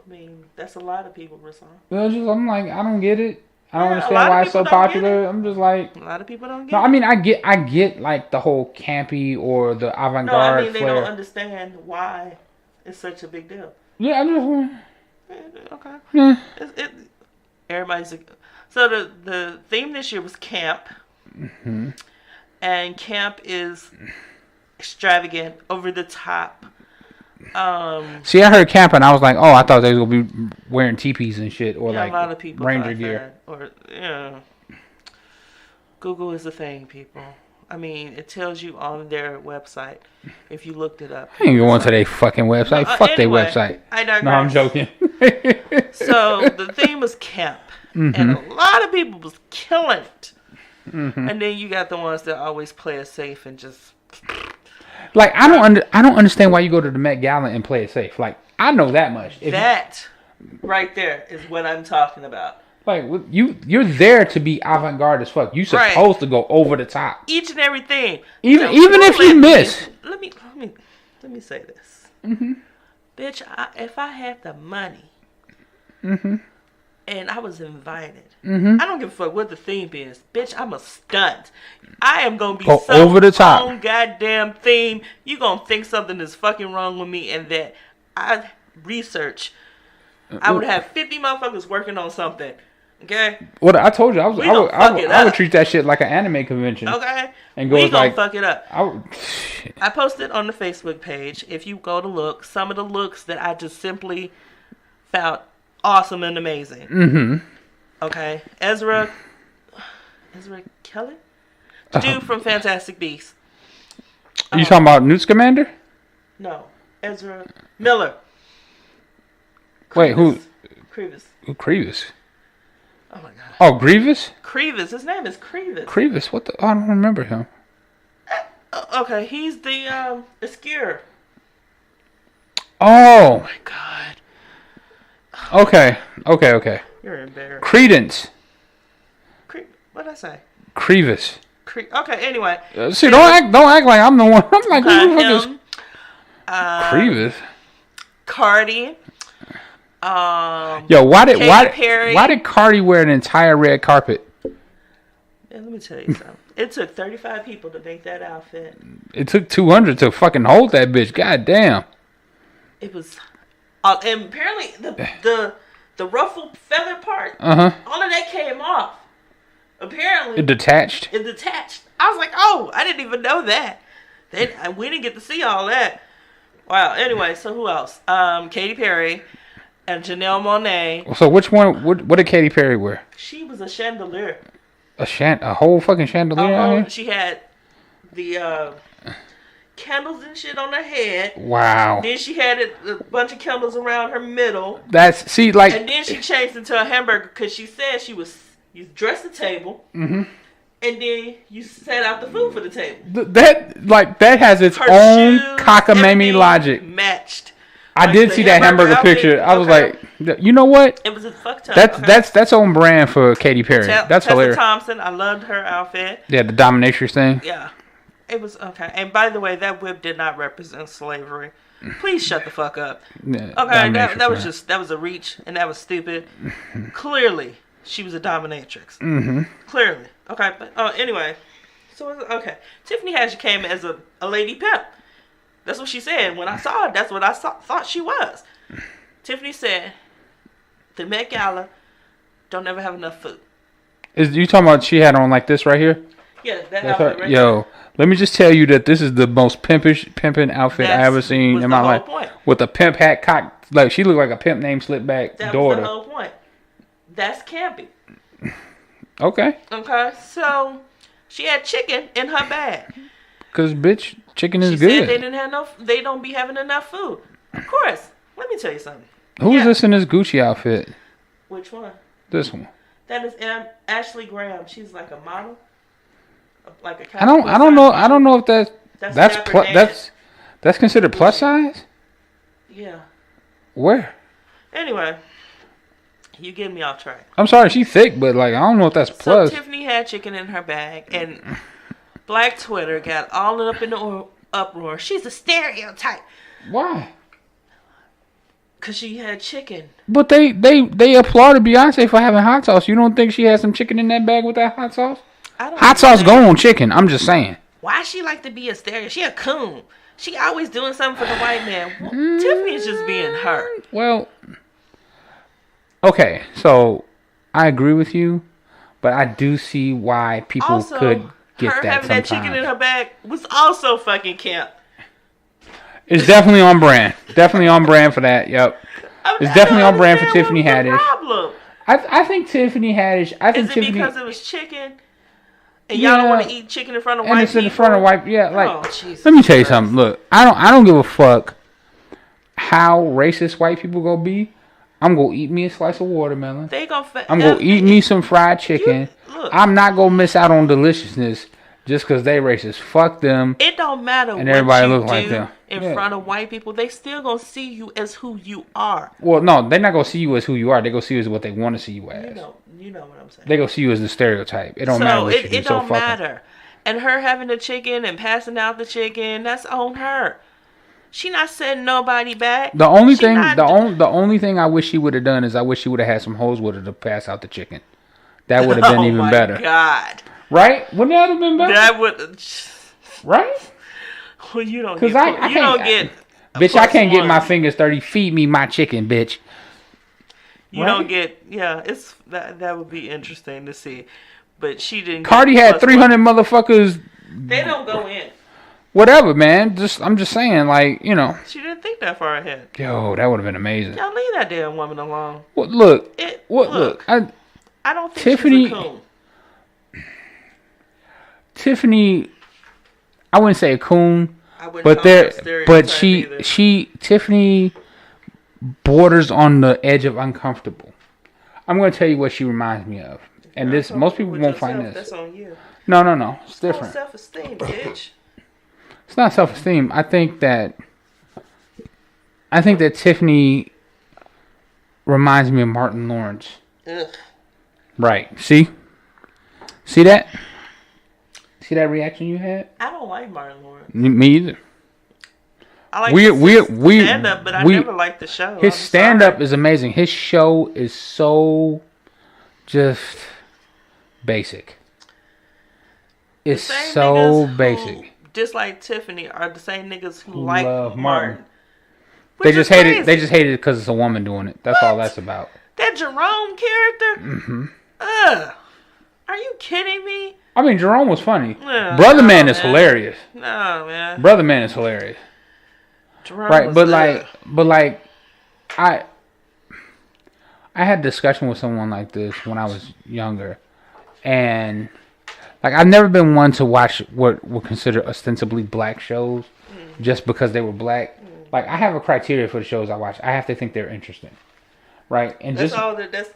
I mean, that's a lot of people, Rashawn. Well, I'm like, I don't get it. I don't understand why it's so popular. I'm just like... A lot of people don't get it. No, I mean, I get like the whole campy or the avant-garde No, I mean, they flair. don't understand why it's such a big deal. Yeah, I just... Okay. Yeah. Everybody's... So the theme this year was camp. Mm-hmm. And camp is extravagant, over the top. See, I heard camp and I was like, oh, I thought they were going to be wearing teepees and shit or like a lot of people Ranger gear. Or Google is a thing, people. I mean, it tells you on their website if you looked it up. I ain't going to their fucking website. Fuck anyway, their website. I digress. No, I'm joking. So the theme was camp. Mm-hmm. And a lot of people was killing it. Mm-hmm. And then you got the ones that always play it safe and just... Like, I don't understand why you go to the Met Gala and play it safe. Like, I know that much. That right there is what I'm talking about. Like, you're there to be avant-garde as fuck. You're supposed to go over the top. Each and everything. Even if you miss. Let me say this. Mm-hmm. Bitch, if I had the money mm-hmm. and I was invited, mm-hmm. I don't give a fuck what the theme is. Bitch, I'm a stunt. I am going to be go over the top. On goddamn theme. You going to think something is fucking wrong with me and that I research. I would have 50 motherfuckers working on something. Okay? What I told you, I would treat that shit like an anime convention. Okay? And go we gonna like, fuck it up. I posted on the Facebook page, if you go to look, some of the looks that I just simply found awesome and amazing. Mm-hmm. Okay? Ezra Kelly? The dude from Fantastic Beasts. You talking about Newt Scamander? No. Ezra Miller. Wait, who? Grievous. Who Grievous? Oh my god. Oh, Grievous? Grievous. His name is Grievous. Grievous? What the? I don't remember him. Okay, he's the Escure. Oh. Oh my god. Okay. You're embarrassed. Credence. What did I say? Grievous. Okay, anyway. See, don't act like I'm the one. I'm like, who the fuck him, is Grievous? Cardi. Yo, why did Cardi wear an entire red carpet? Yeah, let me tell you something. It took 35 people to make that outfit. It took 200 to fucking hold that bitch. God damn. It was, and apparently the ruffled feather part, all of that came off. Apparently, it detached. I was like, oh, I didn't even know that. We didn't get to see all that. Wow. Anyway, so who else? Katy Perry and Janelle Monáe. So which one? What did Katy Perry wear? She was a chandelier. A whole fucking chandelier out here? She had the candles and shit on her head. Wow. Then she had a bunch of candles around her middle. And then she changed into a hamburger because she said you dressed the table. Mm-hmm. And then you set out the food for the table. That has its own cockamamie logic. Matched. I did see that hamburger picture. I was like, you know what? It was a fuck ton. That's on brand for Katy Perry. That's hilarious. Tessa Thompson, I loved her outfit. Yeah, the dominatrix thing. Yeah, it was okay. And by the way, that whip did not represent slavery. Please shut the fuck up. Yeah, okay, that was a reach, and that was stupid. Clearly, she was a dominatrix. Mm-hmm. Clearly, okay. But anyway, so okay. Tiffany Haddish came as a lady pimp. That's what she said. When I saw her, that's what I thought she was. Tiffany said, the Met Gala don't ever have enough food. Is you talking about she had on like this right here? Yeah, that outfit right there. Let me just tell you that this is the most pimping outfit I ever seen in my life. Point. With a pimp hat cocked. Like, she looked like a pimp named Slipback that daughter. That was the whole point. That's campy. Okay, so she had chicken in her bag. Because, bitch, chicken is she good. Said they don't be having enough food. Of course. Let me tell you something. Who's this in this Gucci outfit? Which one? This one. That is Ashley Graham. She's like a model. Like a I don't know. I don't know if that's considered plus size. Yeah. Where? Anyway, you get me off track. I'm sorry, she's thick, but like I don't know if that's plus. So Tiffany had chicken in her bag, and Black Twitter got all up in the uproar. She's a stereotype. Why? Because she had chicken. But they applauded Beyonce for having hot sauce. You don't think she had some chicken in that bag with that hot sauce? Hot sauce go on chicken. I'm just saying. Why she like to be a stereotype? She a coon. She always doing something for the white man. Tiffany's just being her. Well, okay, so I agree with you, but I do see why people also, could get her that having sometimes. that chicken in her bag was also fucking camp. It's definitely on brand. Definitely on brand for that. Yep. It's definitely on brand for Tiffany Haddish. Problem? I think Tiffany Haddish. Is it because it was chicken? And y'all don't want to eat chicken in front of white people? And it's in front of white, yeah. Like, Jesus let me tell you something. Look, I don't give a fuck how racist white people gonna be. I'm gonna eat me a slice of watermelon. I'm gonna eat me some fried chicken. I'm not gonna miss out on deliciousness just because they racist. Fuck them. It don't matter and what everybody you look do like them. in front of white people. They still gonna see you as who you are. Well, no, they're not gonna see you as who you are. They gonna see you as what they want to see you as. You know what I'm saying. They gonna see you as the stereotype. It don't matter what you do. It don't matter. And her having the chicken and passing out the chicken, that's on her. She not setting nobody back. The only thing I wish she would have done is I wish she would have had some hoes with her to pass out the chicken. That would have been even better. Oh my God. Right? Wouldn't that have been better? That would. Right? Well, you don't get. Bitch, I can't get my fingers 30. Feed me my chicken, bitch. You don't get. Yeah, it's that would be interesting to see. But she didn't. Cardi had 300 motherfuckers. They don't go in. Whatever, man. I'm just saying, like, you know. She didn't think that far ahead. Yo, that would have been amazing. Y'all leave that damn woman alone. Well, look. Look. I don't think she's a coon. Tiffany, I wouldn't say a coon, but Tiffany borders on the edge of uncomfortable. I'm going to tell you what she reminds me of. And this, most people won't find this. That's on you. No. It's different. Self-esteem, bitch. It's not self-esteem. I think that Tiffany reminds me of Martin Lawrence. Ugh. Right. See that? See that reaction you had? I don't like Martin Lawrence. Me either. I like his stand-up, but I never liked the show. His stand-up is amazing. His show is so just basic. It's so basic. Dislike Tiffany are the same niggas who like Martin. They just hate it. They just hate it because it's a woman doing it. That's all that's about. That Jerome character. Mm-hmm. Ugh. Are you kidding me? I mean, Jerome was funny. Brother Man is hilarious. No, man. Brother Man is hilarious. Jerome right, but like, I had a discussion with someone like this when I was younger, and like I've never been one to watch what were considered ostensibly black shows just because they were black. Like I have a criteria for the shows I watch. I have to think they're interesting. Right, and that's the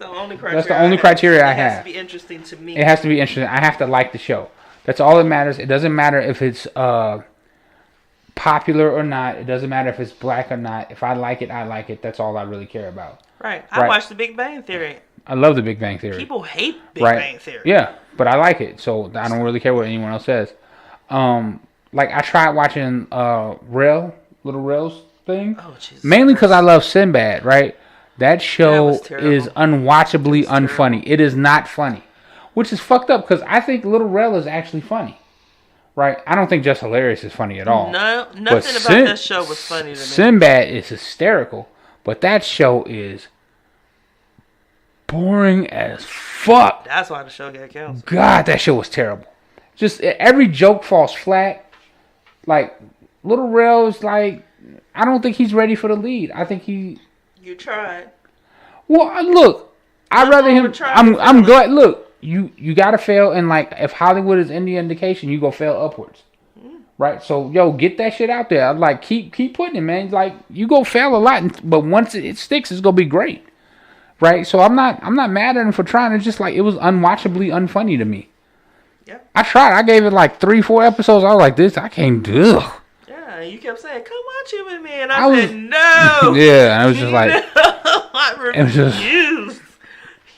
only criteria. That's the only criteria I have. It has to be interesting to me. It has to be interesting. I have to like the show. That's all that matters. It doesn't matter if it's popular or not. It doesn't matter if it's black or not. If I like it, I like it. That's all I really care about. Right. I watched The Big Bang Theory. I love The Big Bang Theory. People hate Big Bang Theory. Yeah, but I like it, so I don't really care what anyone else says. Like I tried watching Little Rail's thing. Oh, Jesus. Mainly because I love Sinbad, right? That show is unwatchably unfunny. It is not funny. Which is fucked up because I think Little Rel is actually funny. Right? I don't think Just Hilarious is funny at all. No, nothing about that show was funny to me. Sinbad is hysterical. But that show is boring as fuck. That's why the show got canceled. God, that show was terrible. Just every joke falls flat. Like, Little Rel is like, I don't think he's ready for the lead. I think he... You tried. Well, look, I'd rather him. I'm glad. Look, you gotta fail, and like if Hollywood is any indication, you go fail upwards, Right? So, yo, get that shit out there. Like, keep putting it, man. Like, you go fail a lot, but once it sticks, it's gonna be great. Right? So I'm not mad at him for trying. It's just like it was unwatchably unfunny to me. Yeah. I tried. I gave it like 3-4 episodes. I was like, this, I can't do. Yeah, you kept saying, "Come watch it with me," and I said, "No." Yeah, I was just like, no, I refuse. it was just,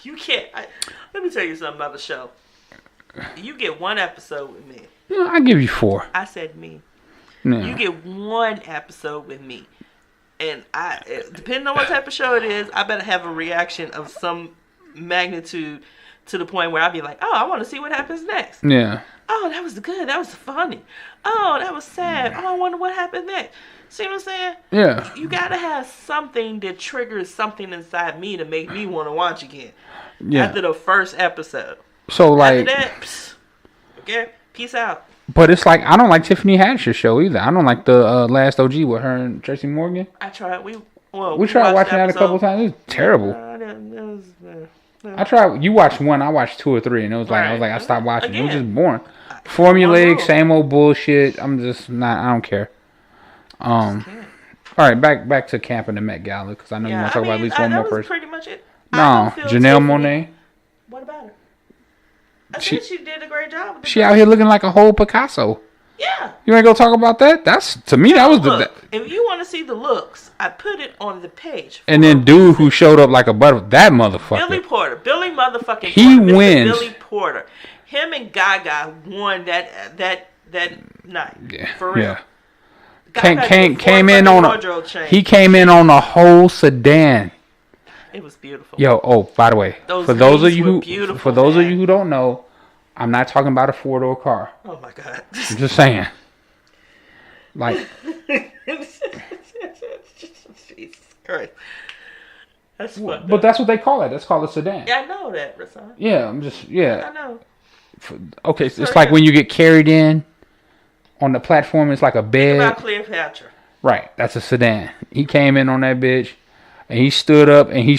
You can't. Let me tell you something about the show. You get one episode with me. I'll give you 4. I said me. Yeah. You get one episode with me. And depending on what type of show it is, I better have a reaction of some magnitude to the point where I'll be like, oh, I want to see what happens next. Yeah. Oh, that was good. That was funny. Oh, that was sad. Oh, I wonder what happened next. See what I'm saying? Yeah. You got to have something that triggers something inside me to make me want to watch again. Yeah. After the first episode. So, like... After that, okay, peace out. But it's like, I don't like Tiffany Haddish's show either. I don't like the Last OG with her and Tracy Morgan. I tried. We tried watching that a couple times. It was terrible. I tried. You watched 1. I watched 2 or 3, and it was like I stopped watching. Again, it was just boring. Formulaic, same old bullshit. I'm just not. I don't care. All right, back to camp and the Met Gala because I know you want to talk about at least one more person. That was pretty much it. No, Janelle Monáe. What about her? I think she did a great job. She out here looking like a whole Picasso. Yeah. You ain't gonna talk about that? That's to me that was if you want to see the looks, I put it on the page. And then dude who showed up like a butter, that motherfucker. Billy motherfucking he Porter. wins. Billy Porter. Him and Gaga won that night. Yeah. For real. Yeah. Came in on he came in on a whole sedan. It was beautiful. Yo, by the way, for those of you who don't know, I'm not talking about a 4-door car. Oh my God. I'm just saying. Like Jesus Christ. That's what. But that's what they call it. That's called a sedan. Yeah, I know that, Rasan. Yeah, I know. Okay, it's like when you get carried in on the platform, it's like a bed. Think about Cleopatra. Right, that's a sedan. He came in on that bitch. And he stood up and he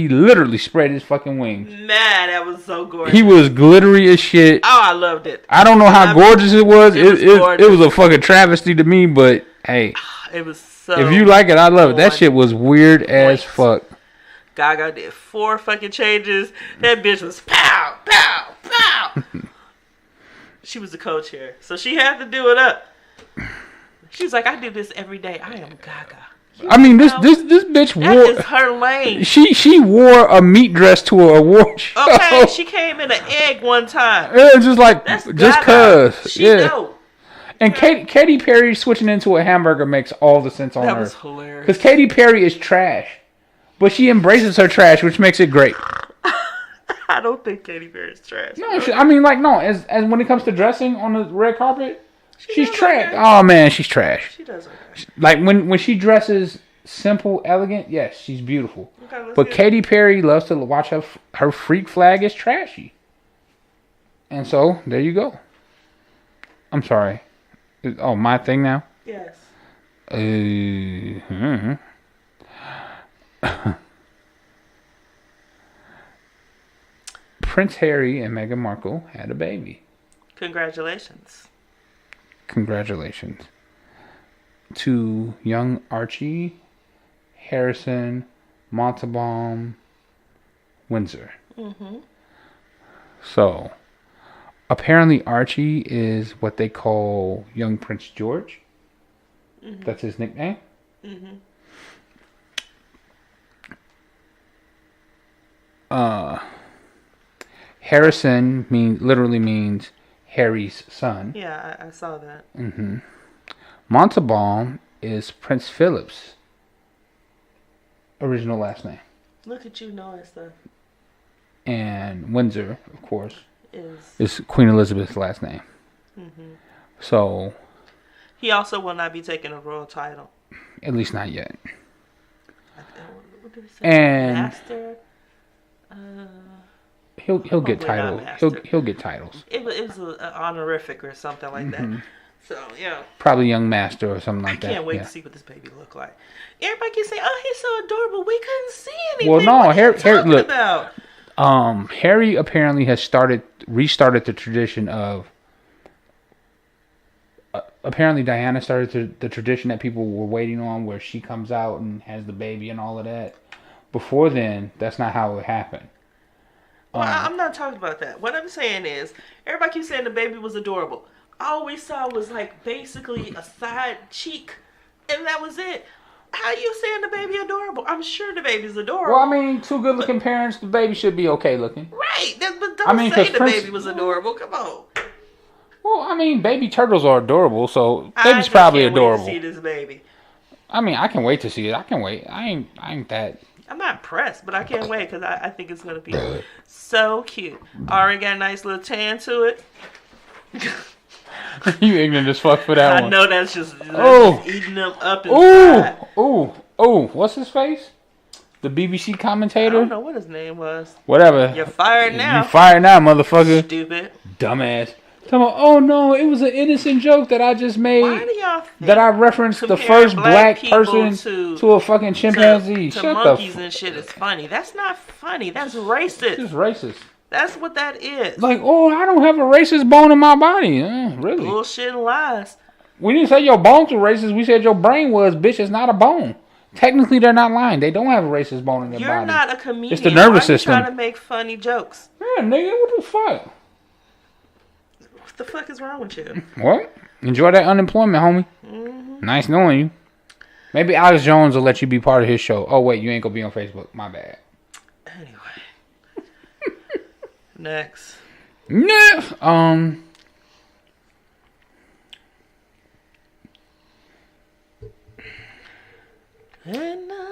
literally spread his fucking wings. Man, that was so gorgeous. He was glittery as shit. Oh, I loved it. I don't know how gorgeous it was. It was a fucking travesty to me, but hey. It was so if you like it, I love it. That shit was weird as fuck. Gaga did 4 fucking changes. That bitch was pow, pow, pow. She was the co-chair. So she had to do it up. She was like, I do this every day. I am Gaga. I mean, this bitch wore. That is her lane. She wore a meat dress to a award show. Okay, she came in an egg one time. Yeah, just like just cause. She know. And Katy Perry switching into a hamburger makes all the sense on That earth. was hilarious. Because Katy Perry is trash, but she embraces her trash, which makes it great. I don't think Katy Perry is trash. No, as when it comes to dressing on the red carpet, she's trash. Okay. Oh man, she's trash. She does okay. Like when she dresses simple, elegant, yes, she's beautiful. Okay, but Katy Perry loves to watch her freak flag is trashy. And so there you go. I'm sorry. Oh, my thing now? Yes. Prince Harry and Meghan Markle had a baby. Congratulations. Congratulations to young Archie Harrison Montalban Windsor. Mm-hmm. So, apparently Archie is what they call young Prince George. Mm-hmm. That's his nickname. Mm-hmm. Harrison literally means Harry's son. Yeah, I saw that. Mm-hmm. Montalban is Prince Philip's original last name. Look at you knowing stuff. And Windsor, of course, is Queen Elizabeth's last name. Mm-hmm. So he also will not be taking a royal title. At least not yet. What did he say? And Master. He'll get titles. He'll get titles. It was an honorific or something like that. So yeah. Probably young master or something like that. I can't wait to see what this baby look like. Everybody keeps saying, "Oh, he's so adorable." We couldn't see anything. Well, no, Harry look. About? Harry apparently has restarted the tradition of apparently Diana started the tradition that people were waiting on, where she comes out and has the baby and all of that. Before then, that's not how it happened. Well, I'm not talking about that. What I'm saying is, everybody keeps saying the baby was adorable. All we saw was like basically a side cheek, and that was it. How you saying the baby adorable? I'm sure the baby's adorable. Well, I mean, two good-looking parents, the baby should be okay looking. Right, but don't say the baby was adorable. Come on. Well, I mean, baby turtles are adorable, so baby's probably adorable. I can't wait to see this baby. I mean, I can wait to see it. I can wait. I ain't that. I'm not pressed, but I can't wait because I think it's gonna be so cute. Already got a nice little tan to it. You ignorant as fuck for that one. I know that's just eating them up inside. Ooh, what's his face? The BBC commentator? I don't know what his name was. Whatever. You're fired now. You fired now, motherfucker. Stupid. Dumbass. Tell me, oh no, it was an innocent joke that I just made. Why do y'all think that I referenced the first black person to a fucking chimpanzee? To monkeys and shit is funny. That's not funny. That's racist. It's racist. That's what that is. Like, oh, I don't have a racist bone in my body. Really? Bullshit and lies. We didn't say your bones were racist. We said your brain was, bitch. It's not a bone. Technically, they're not lying. They don't have a racist bone in their body. You're not a comedian. It's the nervous system. Why are you trying to make funny jokes? Yeah, nigga, what the fuck? What the fuck is wrong with you? What? Enjoy that unemployment, homie. Mm-hmm. Nice knowing you. Maybe Alex Jones will let you be part of his show. Oh, wait, you ain't gonna be on Facebook. My bad. Anyway. Next.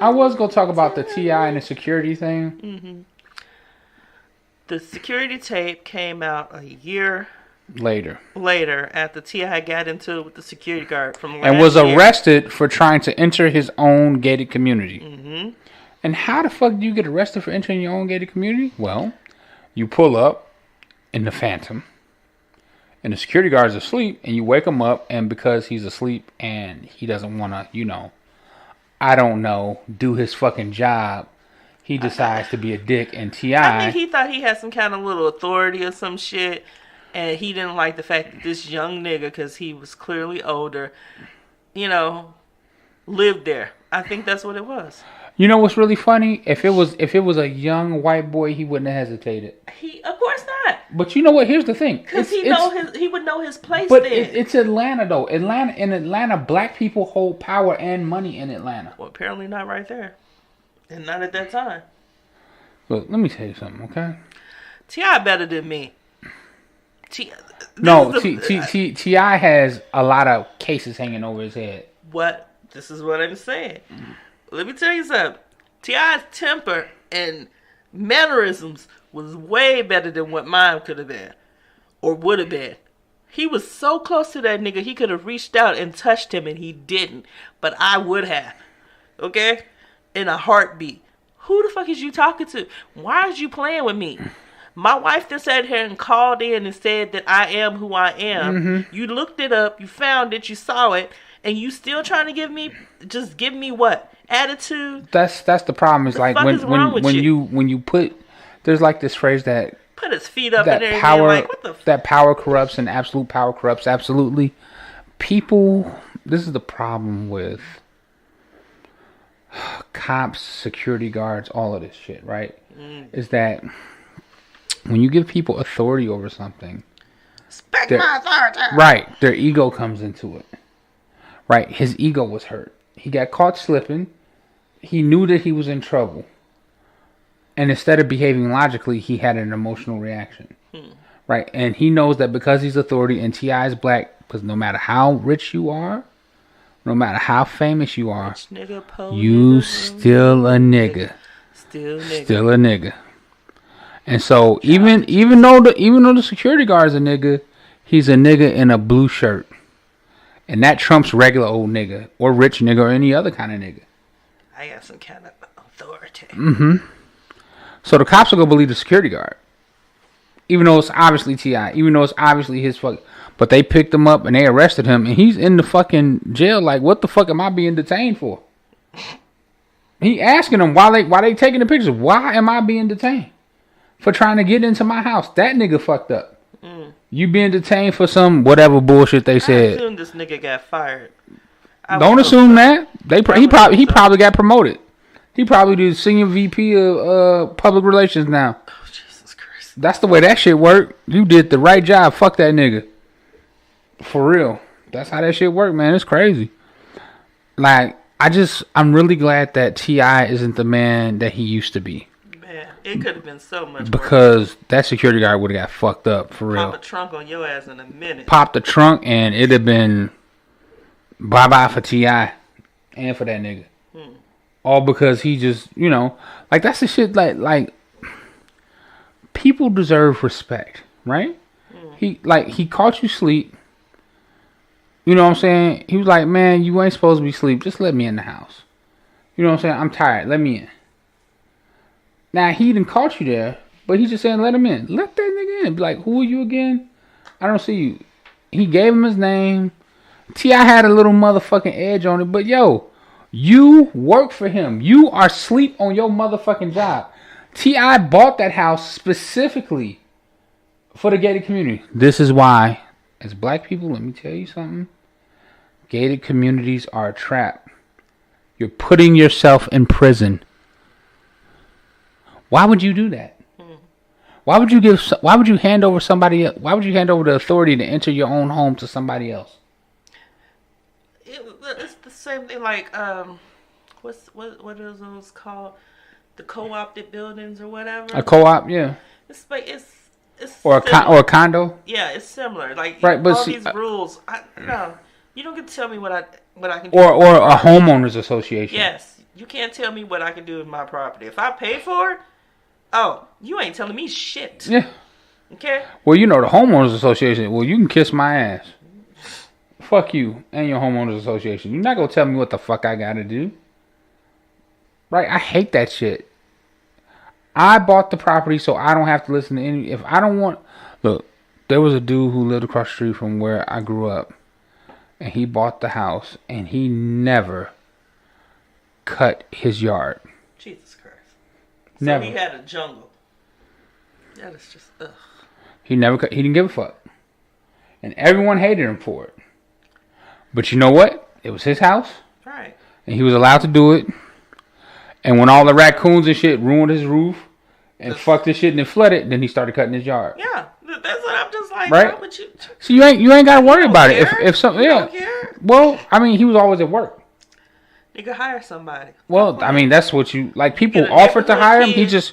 I was gonna talk about the T.I. and the security thing. Mm-hmm. The security tape came out a year later after T.I. got into it with the security guard from last and was year. arrested for trying to enter his own gated community. Mm-hmm. And how the fuck do you get arrested for entering your own gated community? Well, you pull up in the Phantom, and the security guard's asleep, and you wake him up, and because he's asleep and he doesn't want to, I don't know, do his fucking job, he decides to be a dick. And T.I. I think he thought he had some kind of little authority or some shit, and he didn't like the fact that this young nigga, because he was clearly older, lived there. I think that's what it was. You know what's really funny? If it was a young white boy, he wouldn't have hesitated. Of course not. But you know what? Here's the thing. Because he would know his place. But then. It's Atlanta though. In Atlanta, black people hold power and money in Atlanta. Well, apparently not right there, and not at that time. Look, let me tell you something, okay? T.I. better than me. T.I. has a lot of cases hanging over his head. What? This is what I'm saying. Let me tell you something. T.I.'s temper and mannerisms was way better than what mine could have been. Or would have been. He was so close to that nigga, he could have reached out and touched him, and he didn't. But I would have. Okay? In a heartbeat. Who the fuck is you talking to? Why is you playing with me? My wife just sat here and called in and said that I am who I am. Mm-hmm. You looked it up. You found it. You saw it. And you still trying to give me what? Attitude? That's the problem. Is like when you put, there's like this phrase that put his feet up in there. Power, like, what the that power corrupts and absolute power corrupts absolutely. People, this is the problem with cops, security guards, all of this shit, right? Is that when you give people authority over something, respect my authority. Right, their ego comes into it. Right, his ego was hurt. He got caught slipping. He knew that he was in trouble. And instead of behaving logically, he had an emotional reaction. Right, and he knows that because he's authority and T.I. is black, because no matter how rich you are, no matter how famous you are, you still a nigga. Still a nigga. And so even though the security guard's a nigga, he's a nigga in a blue shirt. And that trumps regular old nigga or rich nigga or any other kind of nigga. I got some kind of authority. Mm-hmm. So the cops are going to believe the security guard. Even though it's obviously T.I. Even though it's obviously his fuck. But they picked him up and they arrested him. And he's in the fucking jail like, what the fuck am I being detained for? He asking them why they taking the pictures. Why am I being detained? For trying to get into my house. That nigga fucked up. You being detained for some whatever bullshit they I said. assume this nigga got fired. Don't assume that. He probably got promoted. He probably the senior VP of public relations now. Oh, Jesus Christ. That's the way that shit worked. You did the right job. Fuck that nigga. For real. That's how that shit worked, man. It's crazy. Like, I'm really glad that T.I. isn't the man that he used to be. Man, it could have been so much because that security guard would have got fucked up, for real. Pop a trunk on your ass in a minute. Pop the trunk and it'd have been bye-bye for T.I. and for that nigga. All because he just, like that's the shit like people deserve respect, right? He caught you sleep. You know what I'm saying? He was like, man, you ain't supposed to be asleep. Just let me in the house. You know what I'm saying? I'm tired. Let me in. Now, he didn't caught you there, but he's just saying, let him in. Let that nigga in. Be like, who are you again? I don't see you. He gave him his name. T.I. had a little motherfucking edge on it, but yo, you work for him. You are asleep on your motherfucking job. T.I. bought that house specifically for the gated community. This is why, as black people, let me tell you something. Gated communities are a trap. You're putting yourself in prison. Why would you do that? Why would you hand over the authority to enter your own home to somebody else? It's the same thing like what are those called? The co-opted buildings or whatever. A co-op, yeah. It's like it's or a condo. Yeah, it's similar. Like right, but all these rules. No, you don't get to tell me what I can do. Or a homeowners association. Yes, you can't tell me what I can do with my property. If I pay for it, oh, you ain't telling me shit. Yeah. Okay. Well, the homeowners association. Well, you can kiss my ass. Fuck you and your homeowners association. You're not gonna tell me what the fuck I gotta do. Right? I hate that shit. I bought the property so I don't have to listen to any. If I don't want, look, there was a dude who lived across the street from where I grew up, and he bought the house, and he never cut his yard. Jesus Christ! Never. So he had a jungle. That is just ugh. He never cut. He didn't give a fuck, and everyone hated him for it. But you know what? It was his house, right? And he was allowed to do it. And when all the raccoons and shit ruined his roof and fucked his shit and it flooded, then he started cutting his yard. Yeah, that's what I'm just like. Right? How would you? So you ain't got to worry about care? it. If something, yeah. Don't care? Well, I mean, he was always at work. You could hire somebody. Well, I mean, that's what you like. People offered to hire him.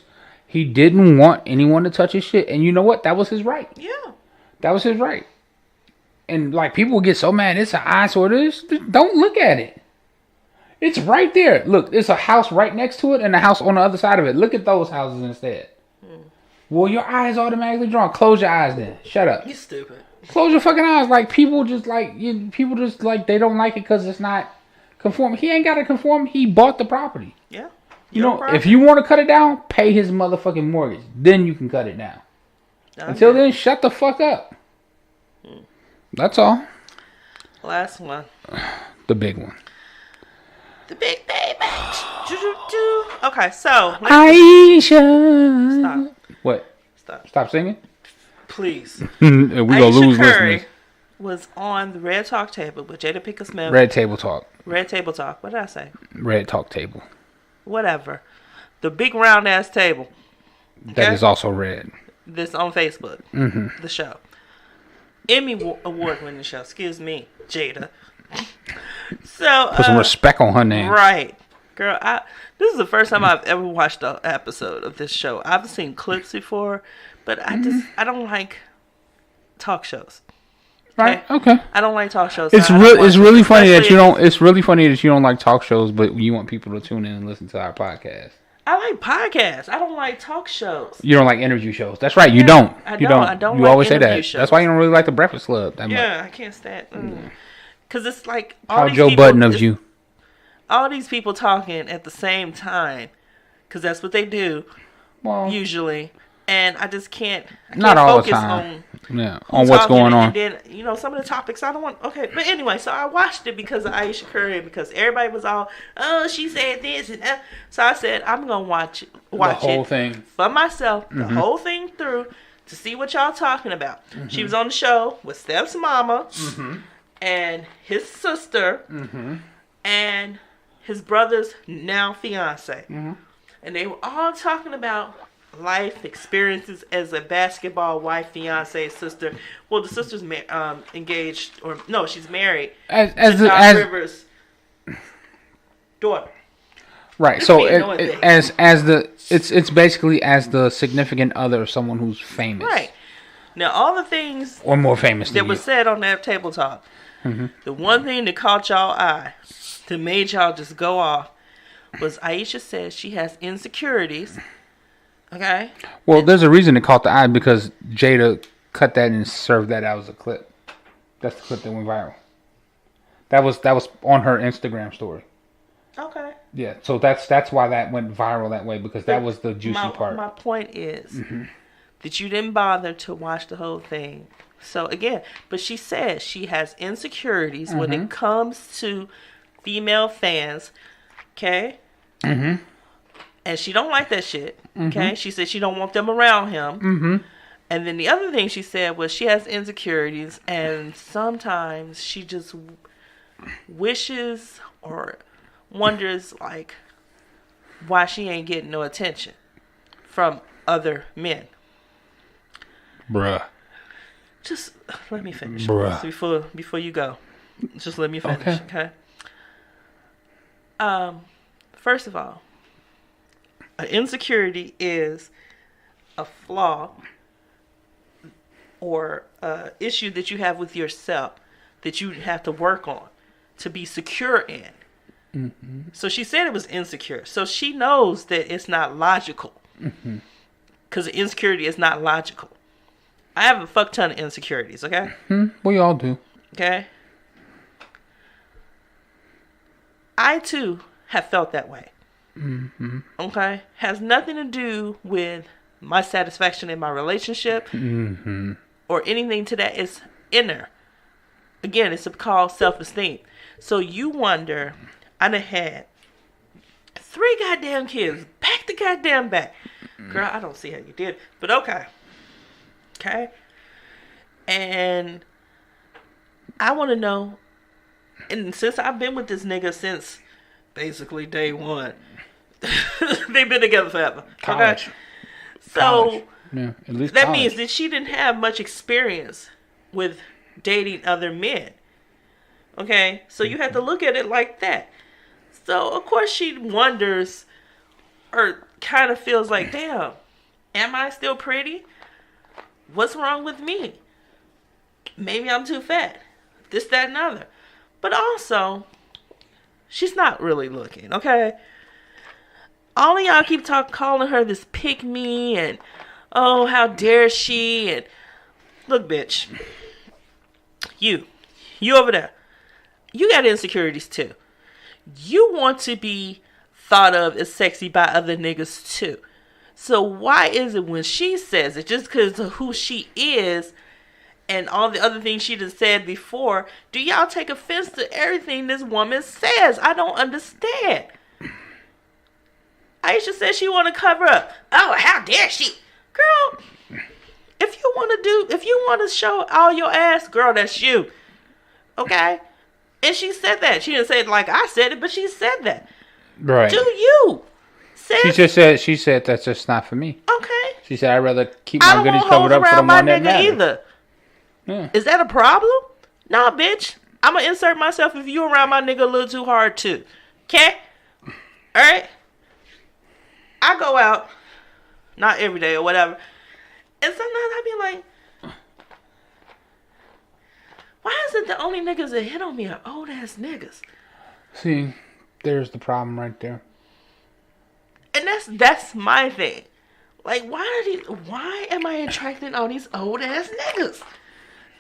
He didn't want anyone to touch his shit, and you know what? That was his right. Yeah, that was his right. And like people get so mad, it's an eyesore. Don't look at it. It's right there. Look, it's a house right next to it and a house on the other side of it. Look at those houses instead. Well, your eyes automatically drawn. Close your eyes then. Shut up. You stupid. Close your fucking eyes. Like people just like they don't like it because it's not conform. He ain't got to conform. He bought the property. Yeah. If you want to cut it down, pay his motherfucking mortgage. Then you can cut it down. Okay. Until then, shut the fuck up. That's all. Last one. The big one. The big baby. Okay, so. Ayesha. Stop. What? Stop singing? Please. We're going to lose Curry listeners. Was on the Red Talk Table with Jada Pinkett Smith. Red Table Talk. Red Table Talk. What did I say? Red Talk Table. Whatever. The big round ass table. Okay? That is also red. This on Facebook. Mm-hmm. The show. Emmy award winning show. Excuse me, Jada. So put some respect on her name. Right. Girl, this is the first time I've ever watched an episode of this show. I've seen clips before, but I don't like talk shows. Okay? Right. Okay. I don't like talk shows. It's really funny that you don't. It's really funny that you don't like talk shows, but you want people to tune in and listen to our podcast. I like podcasts. I don't like talk shows. You don't like interview shows. That's right. You don't. I don't. You like always say that. Shows. That's why you don't really like the Breakfast Club that much. Yeah, I can't stand. Because it's like all Joe Budden of you. All these people talking at the same time, because that's what they do. Well, usually. And I just can't. Not all the time. On what's going on. And then, some of the topics I don't want. Okay, but anyway, so I watched it because of Ayesha Curry, because everybody was all, oh, she said this and so I said I'm gonna watch the whole it thing for myself, the whole thing through, to see what y'all talking about. She was on the show with Steph's mama and his sister and his brother's now fiance. And they were all talking about life experiences as a basketball wife, fiance, sister. Well, the sister's engaged, or no, she's married. As Rivers' daughter. Right. So it's basically as the significant other of someone who's famous. Right. Now, all the things or more famous that was said on that table talk, the one thing that caught y'all eye, that made y'all just go off, was Ayesha says she has insecurities. Okay. Well, there's a reason it caught the eye, because Jada cut that and served that out as a clip. That's the clip that went viral. That was on her Instagram story. Okay. Yeah, so that's why that went viral that way, because that was the juicy part. My point is that you didn't bother to watch the whole thing. So again, but she says she has insecurities when it comes to female fans. Okay. And she don't like that shit. Okay. She said she don't want them around him. And then the other thing she said was she has insecurities, and sometimes she just wishes or wonders like why she ain't getting no attention from other men. Bruh. Just let me finish. Bruh. Before you go. Just let me finish, okay? First of all, an insecurity is a flaw or an issue that you have with yourself that you have to work on to be secure in. So she said it was insecure. So she knows that it's not logical. Because insecurity is not logical. I have a fuck ton of insecurities, okay? We all do. Okay? I, too, have felt that way. Okay? Has nothing to do with my satisfaction in my relationship or anything to that. It's inner. Again, it's called self-esteem. So you wonder, I done had 3 goddamn kids. Back to goddamn back. Girl, I don't see how you did it. But okay. Okay? And I want to know, and since I've been with this nigga since basically day one, they've been together forever. College. Okay? So, yeah, at least that college. means that she didn't have much experience with dating other men. Okay? So you have to look at it like that. So, of course, she wonders or kind of feels like, damn, am I still pretty? What's wrong with me? Maybe I'm too fat. This, that, and other. But also, she's not really looking, okay? All of y'all keep calling her this pick-me and, oh, how dare she? And look, bitch. You over there. You got insecurities, too. You want to be thought of as sexy by other niggas, too. So why is it when she says it, just because of who she is and all the other things she done said before, do y'all take offense to everything this woman says? I don't understand. Ayesha says she want to cover up. Oh, how dare she? Girl, if you want to show all your ass, girl, that's you. Okay? And she said that. She didn't say it like I said it, but she said that. Right. Do you? She said that's just not for me. Okay. She said I'd rather keep my goodies covered up for the one that matters. Either. Yeah. Is that a problem? Nah, bitch. I'm gonna insert myself if you around my nigga a little too hard too. Okay? Alright? I go out, not every day or whatever, and sometimes I be like, why is it the only niggas that hit on me are old ass niggas? See, there's the problem right there. And that's my thing. Like, why am I attracting all these old ass niggas?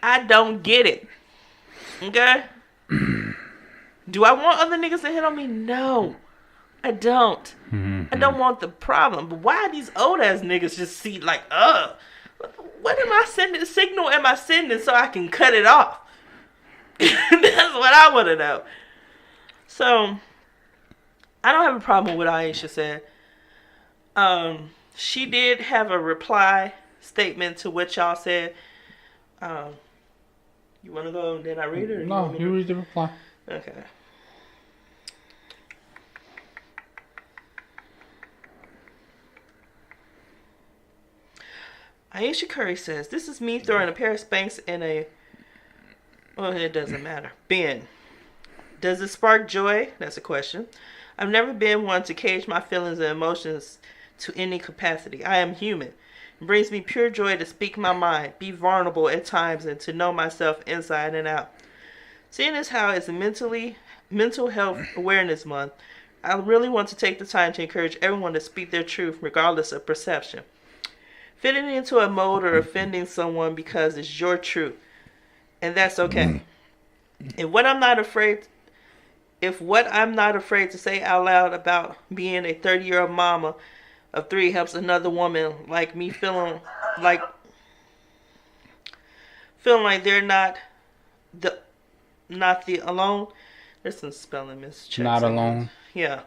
I don't get it. Okay? Do I want other niggas to hit on me? No. I don't. I don't want the problem. But why these old ass niggas just see like, what am I sending? Signal am I sending so I can cut it off? That's what I want to know. So, I don't have a problem with what Ayesha said. She did have a reply statement to what y'all said. You want to go and then I read it? Or No, you read the reply. Okay. Ayesha Curry says, "This is me throwing a pair of Spanx in a..." Well, it doesn't matter. Ben. Does it spark joy? That's a question. I've never been one to cage my feelings and emotions to any capacity. I am human. It brings me pure joy to speak my mind, be vulnerable at times, and to know myself inside and out. Seeing as how it's Mental Health Awareness Month, I really want to take the time to encourage everyone to speak their truth regardless of perception. Fitting into a mold or offending someone because it's your truth. And that's okay. If what I'm not afraid to say out loud about being a 30-year-old mama of 3 helps another woman like me feeling like they're not the alone. There's some spelling mischecks. Not alone. Yeah.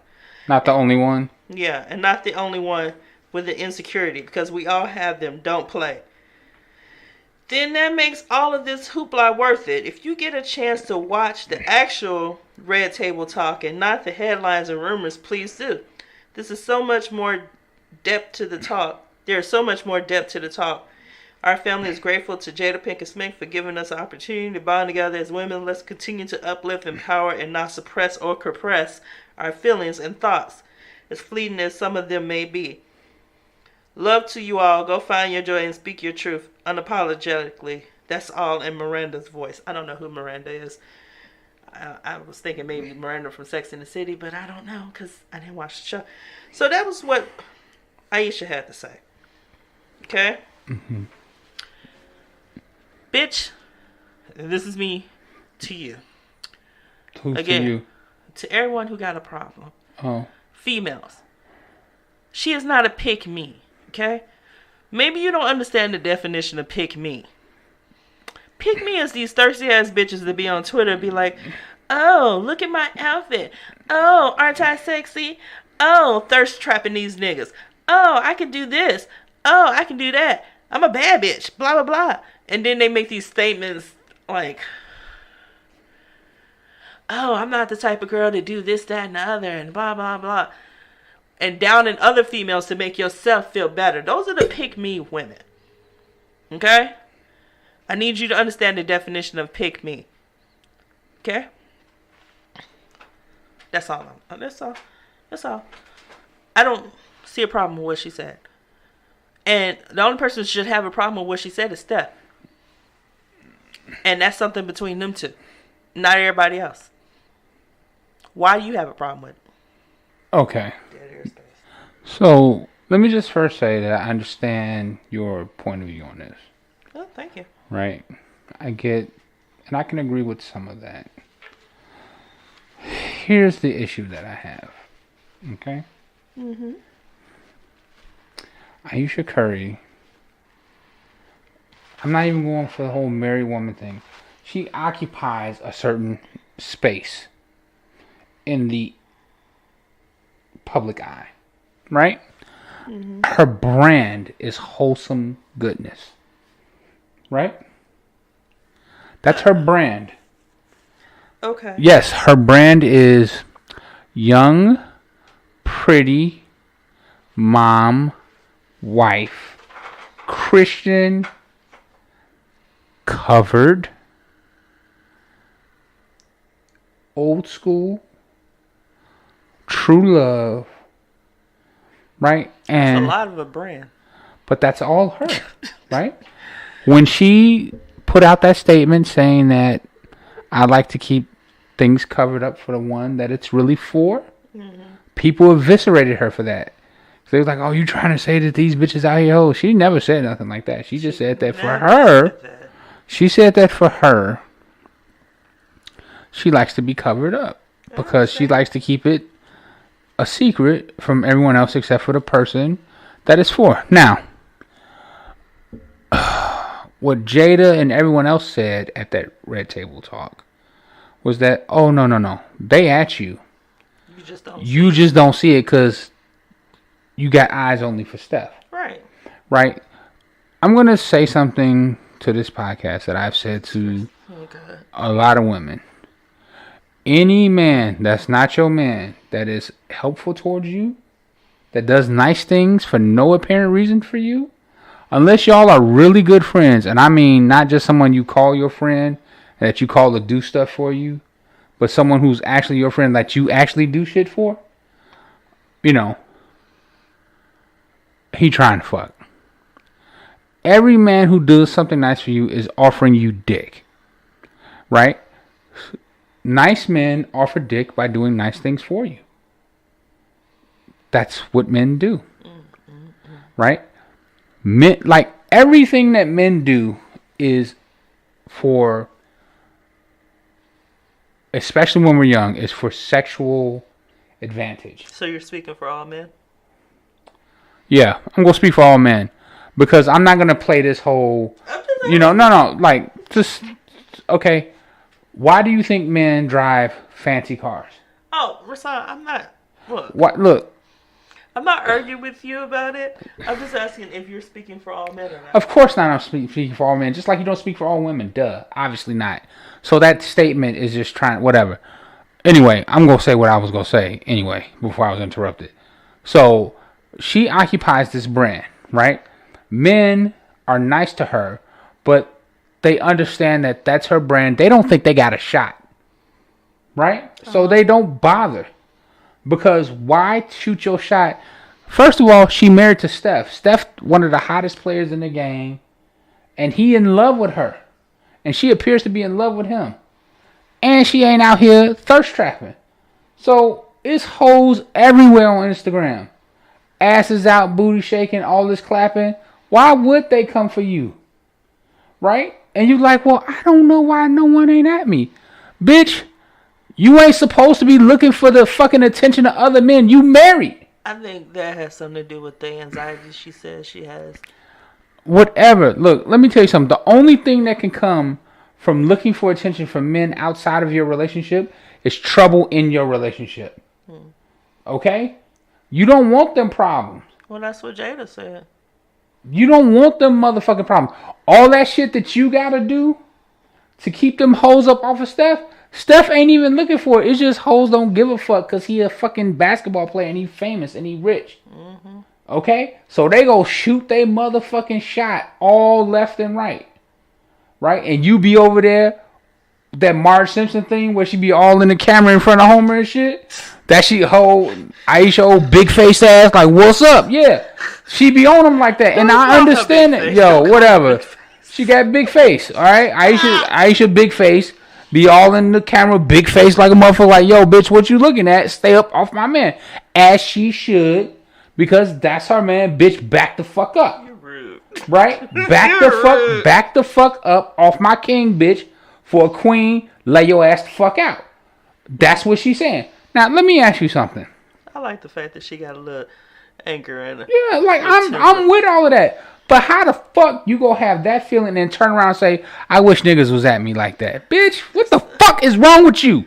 Not the only one. Yeah, and not the only one with the insecurity, because we all have them. Don't play. Then that makes all of this hoopla worth it. If you get a chance to watch the actual Red Table Talk and not the headlines and rumors, please do. This is so much more depth to the talk. There is so much more depth to the talk. Our family is grateful to Jada Pinkett Smith for giving us an opportunity to bond together as women. Let's continue to uplift, empower, and not suppress or compress our feelings and thoughts, as fleeting as some of them may be. Love to you all. Go find your joy and speak your truth unapologetically. That's all in Miranda's voice. I don't know who Miranda is. I was thinking maybe Miranda from Sex and the City, but I don't know because I didn't watch the show. So that was what Ayesha had to say. Okay? Mm-hmm. Bitch, this is me to you. Who Again, to you? To everyone who got a problem. Oh. Females. She is not a pick me. Okay? Maybe you don't understand the definition of pick me. Pick me is these thirsty ass bitches that be on Twitter and be like, oh, look at my outfit. Oh, aren't I sexy? Oh, thirst trapping these niggas. Oh, I can do this. Oh, I can do that. I'm a bad bitch. Blah, blah, blah. And then they make these statements like, oh, I'm not the type of girl to do this, that, and the other, and blah, blah, blah. And downing other females to make yourself feel better. Those are the pick me women. Okay? I need you to understand the definition of pick me. Okay? That's all. That's all. I don't see a problem with what she said. And the only person who should have a problem with what she said is Steph. And that's something between them two. Not everybody else. Why do you have a problem with it? Okay. So, let me just first say that I understand your point of view on this. Oh, thank you. Right? I get, and I can agree with some of that. Here's the issue that I have. Okay? Mm-hmm. Ayesha Curry, I'm not even going for the whole married woman thing. She occupies a certain space in the public eye. Right? Mm-hmm. Her brand is wholesome goodness. Right? That's her brand. Okay. Yes, her brand is young, pretty, mom, wife, Christian, covered, old school, true love. Right? And that's a lot of a brand. But that's all her. Right? When she put out that statement saying that I like to keep things covered up for the one that it's really for, people eviscerated her for that. So they was like, oh, you trying to say that these bitches out here, oh, she never said nothing like that. She just said that for her. She said that for her. She likes to be covered up because she likes to keep it a secret from everyone else except for the person that it's for. Now, what Jada and everyone else said at that Red Table Talk was that, oh, no. They at you. You just don't see it because you got eyes only for Steph. Right. Right? I'm going to say something to this podcast that I've said to a lot of women. Any man that's not your man, that is helpful towards you, that does nice things for no apparent reason for you, unless y'all are really good friends, and I mean not just someone you call your friend, that you call to do stuff for you, but someone who's actually your friend that you actually do shit for, you know, he trying to fuck. Every man who does something nice for you is offering you dick. Right? Nice men offer dick by doing nice things for you. That's what men do. Right? Men, like everything that men do is for, especially when we're young, is for sexual advantage. So you're speaking for all men? Yeah, I'm going to speak for all men. Because I'm not going to play this whole, like, just, okay. Why do you think men drive fancy cars? Oh, Rasan, I'm not, Look. I'm not arguing with you about it. I'm just asking if you're speaking for all men or not. Of course not, I'm speaking for all men. Just like you don't speak for all women. Duh. Obviously not. So that statement is just trying, whatever. Anyway, I'm going to say what I was going to say anyway, before I was interrupted. So, she occupies this brand, right? Men are nice to her, but they understand that that's her brand. They don't think they got a shot, right? Uh-huh. So they don't bother. Because why shoot your shot? First of all, she married to Steph. Steph, one of the hottest players in the game, and he in love with her. And she appears to be in love with him. And she ain't out here thirst trapping. So it's hoes everywhere on Instagram. Asses out, booty shaking, all this clapping. Why would they come for you? Right? And you like, well, I don't know why no one ain't at me. Bitch, you ain't supposed to be looking for the fucking attention of other men. You married. I think that has something to do with the anxiety she says she has. Whatever. Look, let me tell you something. The only thing that can come from looking for attention from men outside of your relationship is trouble in your relationship. Okay? You don't want them problems. Well, that's what Jada said. You don't want them motherfucking problems. All that shit that you gotta do to keep them hoes up off of Steph, Steph ain't even looking for it. It's just hoes don't give a fuck because he a fucking basketball player and he famous and he rich. Mm-hmm. Okay? So they go shoot they motherfucking shot all left and right. Right? And you be over there, that Marge Simpson thing where she be all in the camera in front of Homer and shit. That she hold Ayesha old big face ass like, what's up? Yeah. She be on him like that. And I understand it. Yo, whatever. She got big face. Alright? Ayesha big face. Be all in the camera, big face like a motherfucker like, yo, bitch, what you looking at? Stay up off my man. As she should. Because that's her man. Bitch, back the fuck up. You're rude. Right? Back the fuck up off my king, bitch. For a queen, lay your ass the fuck out. That's what she's saying. Now, let me ask you something. I like the fact that she got a little anger in her. Yeah, like, I'm with all of that. But how the fuck you gonna have that feeling and turn around and say, I wish niggas was at me like that? Bitch, what the fuck is wrong with you?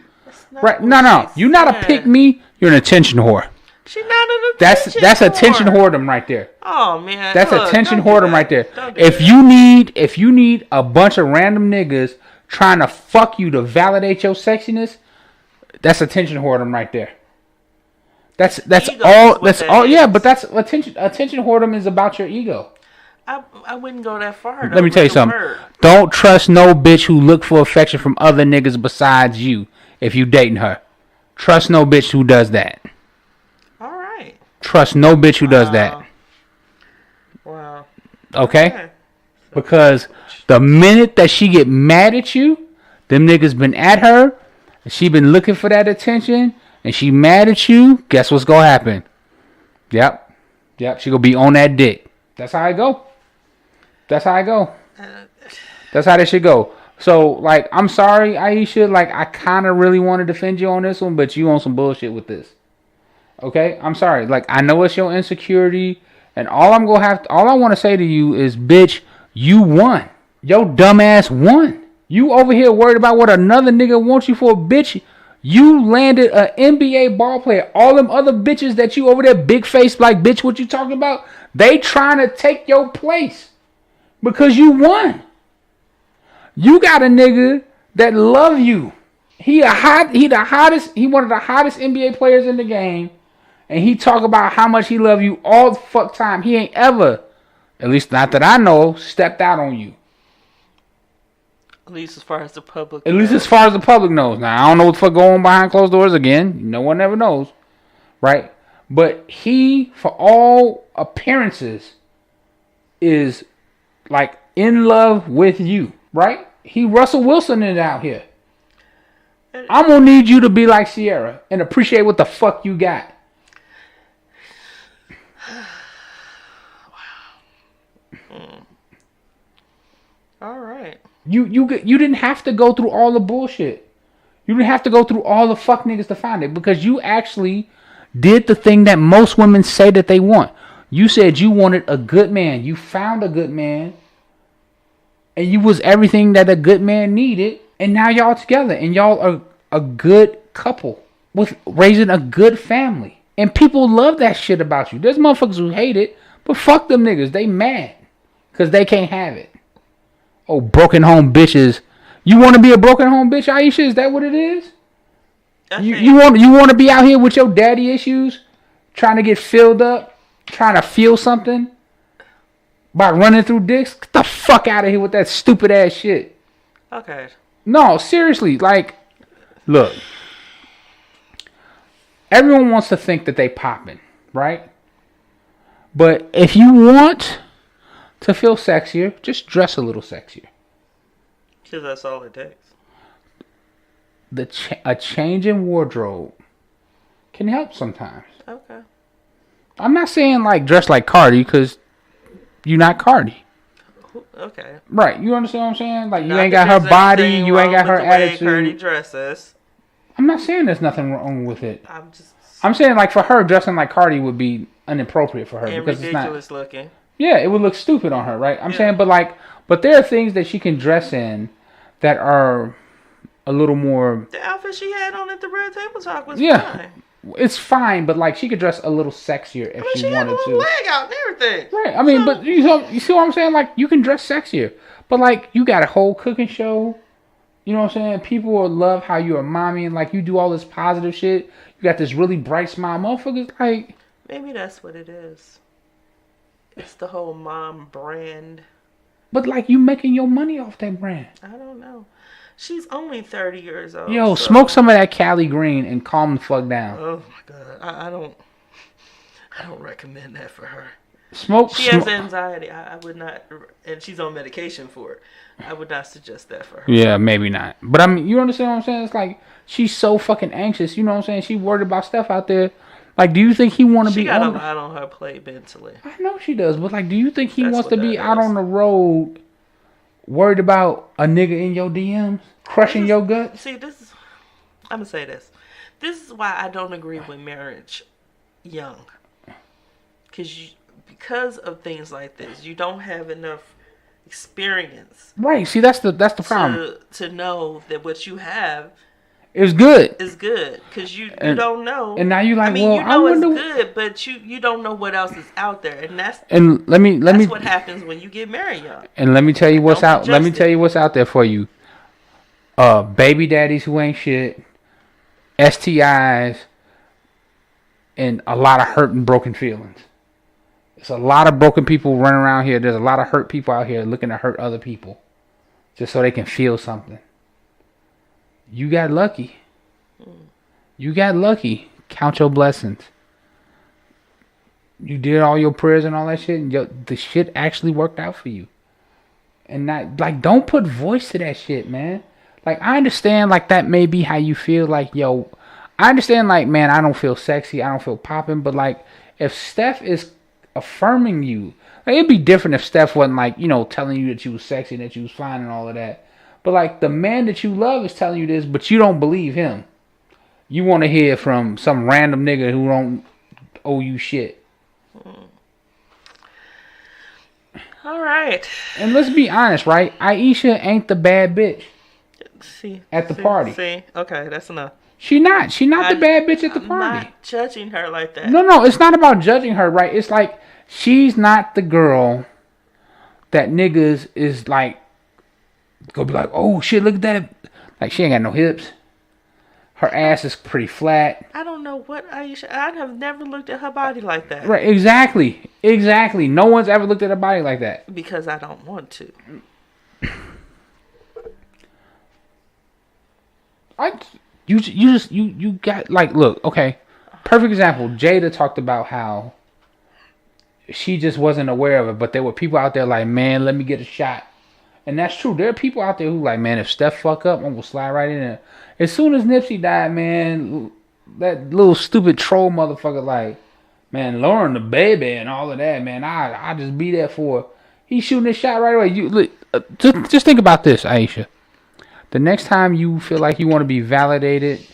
Right? No. You're not a pick me. You're an attention whore. She's not an attention That's attention whoredom right there. Oh, man. That's attention whoredom right there. If you need a bunch of random niggas trying to fuck you to validate your sexiness, that's attention whoredom right there. That's all. Yeah, but that's attention whoredom is about your ego. I wouldn't go that far. Let me tell you something. Don't trust no bitch who look for affection from other niggas besides you if you dating her. Trust no bitch who does that. All right. Trust no bitch who does that. Wow. Okay? Because the minute that she get mad at you, them niggas been at her, and she been looking for that attention, and she mad at you, guess what's gonna happen? Yep, she gonna be on that dick. That's how I go. That's how that shit go. So, like, I'm sorry, Ayesha, like, I kind of really want to defend you on this one, but you on some bullshit with this. Okay? I'm sorry. Like, I know it's your insecurity, and all I want to say to you is, bitch, you won. Your dumb ass won. You over here worried about what another nigga wants you for, bitch. You landed an NBA ball player. All them other bitches that you over there big face like, bitch, what you talking about? They trying to take your place. Because you won. You got a nigga that love you. He one of the hottest NBA players in the game. And he talk about how much he love you all the fuck time. He ain't ever, at least not that I know, stepped out on you. At least as far as the public knows. Now, I don't know what the fuck going on behind closed doors again. No one ever knows. Right? But he, for all appearances, is like in love with you. Right? He Russell Wilson is out here. I'm going to need you to be like Sierra and appreciate what the fuck you got. All right. You didn't have to go through all the bullshit. You didn't have to go through all the fuck niggas to find it because you actually did the thing that most women say that they want. You said you wanted a good man. You found a good man. And you was everything that a good man needed. And now y'all together. And y'all are a good couple with raising a good family. And people love that shit about you. There's motherfuckers who hate it. But fuck them niggas. They mad. Because they can't have it. Oh, broken home bitches. You want to be a broken home bitch, Ayesha? Is that what it is? You want to be out here with your daddy issues? Trying to get filled up? Trying to feel something? By running through dicks? Get the fuck out of here with that stupid ass shit. Okay. No, seriously. Like, look. Everyone wants to think that they popping, right? But if you want to feel sexier, just dress a little sexier. Because that's all it takes. A change in wardrobe can help sometimes. Okay. I'm not saying like dress like Cardi because you're not Cardi. Okay. Right. You understand what I'm saying? Like you ain't got her body, you ain't got her attitude. Cardi dresses. I'm not saying there's nothing wrong with it. I'm saying like for her dressing like Cardi would be inappropriate for her and because ridiculous it's not looking. Yeah, it would look stupid on her, right? I'm saying, but there are things that she can dress in that are a little more. The outfit she had on at the Red Table Talk was fine. It's fine, but like she could dress a little sexier if she wanted to. She had a little leg out and everything. Right. I mean, but you see what I'm saying? Like you can dress sexier, but like you got a whole cooking show. You know what I'm saying? People will love how you're a mommy and like you do all this positive shit. You got this really bright smile, motherfuckers. Like maybe that's what it is. It's the whole mom brand. But like you making your money off that brand. I don't know. She's only 30 years old. Yo, smoke some of that Cali Green and calm the fuck down. Oh my god. I don't recommend that for her. She has anxiety. I would not, and she's on medication for it. I would not suggest that for her. Yeah, maybe not. But I mean, you understand what I'm saying? It's like she's so fucking anxious. You know what I'm saying? She worried about stuff out there. Like, do you think he want to be? She got a lot on her plate mentally. I know she does, but like, do you think he wants to be out on the road, worried about a nigga in your DMs, crushing your gut? See, I'm gonna say this. This is why I don't agree with marriage young, because of things like this, you don't have enough experience. Right. See, that's the problem. To know that what you have. It's good. It's good because you don't know. And now you like, you know it's good, but you don't know what else is out there, and that's what happens when you get married young. And let me tell you what's out. Let me tell you what's out there for you. Baby daddies who ain't shit, STIs, and a lot of hurt and broken feelings. There's a lot of broken people running around here. There's a lot of hurt people out here looking to hurt other people, just so they can feel something. You got lucky. You got lucky. Count your blessings. You did all your prayers and all that shit, and the shit actually worked out for you. And not like, don't put voice to that shit, man. Like, I understand, like, that may be how you feel. Like, yo, I understand, like, man, I don't feel sexy. I don't feel popping. But, like, if Steph is affirming you, like, it'd be different if Steph wasn't, like, you know, telling you that you was sexy and that you was fine and all of that. But, like, the man that you love is telling you this, but you don't believe him. You want to hear from some random nigga who don't owe you shit. All right. And let's be honest, right? Ayesha ain't the bad bitch at the party. Okay, that's enough. She not the bad bitch at the party. I'm not judging her like that. No, it's not about judging her, right? It's like she's not the girl that niggas is like, gonna be like, oh shit, look at that. Like, she ain't got no hips. Her ass is pretty flat. I don't know what Ayesha. I have never looked at her body like that. Right, exactly. No one's ever looked at her body like that. Because I don't want to. You got, like, look, okay. Perfect example. Jada talked about how she just wasn't aware of it, but there were people out there like, man, let me get a shot. And that's true. There are people out there who like, man, if Steph fuck up, I'm gonna slide right in there. As soon as Nipsey died, man, that little stupid troll motherfucker like, man, Lauren the baby and all of that, man, I just be there for her. He's shooting his shot right away. You look, just think about this, Ayesha. The next time you feel like you want to be validated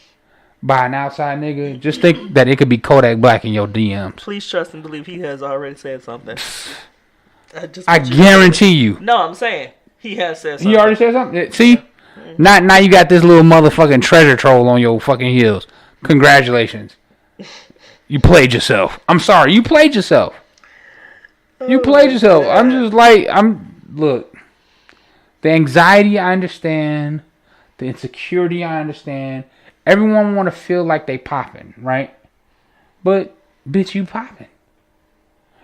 by an outside nigga, just think that it could be Kodak Black in your DMs. Please trust and believe he has already said something. I guarantee you. No, I'm saying he has said something. He already said something? See? Now you got this little motherfucking treasure troll on your fucking heels. Congratulations. You played yourself. I'm sorry. You played yourself. You played yourself. I'm just like, look. The anxiety, I understand. The insecurity, I understand. Everyone want to feel like they popping, right? But, bitch, you popping.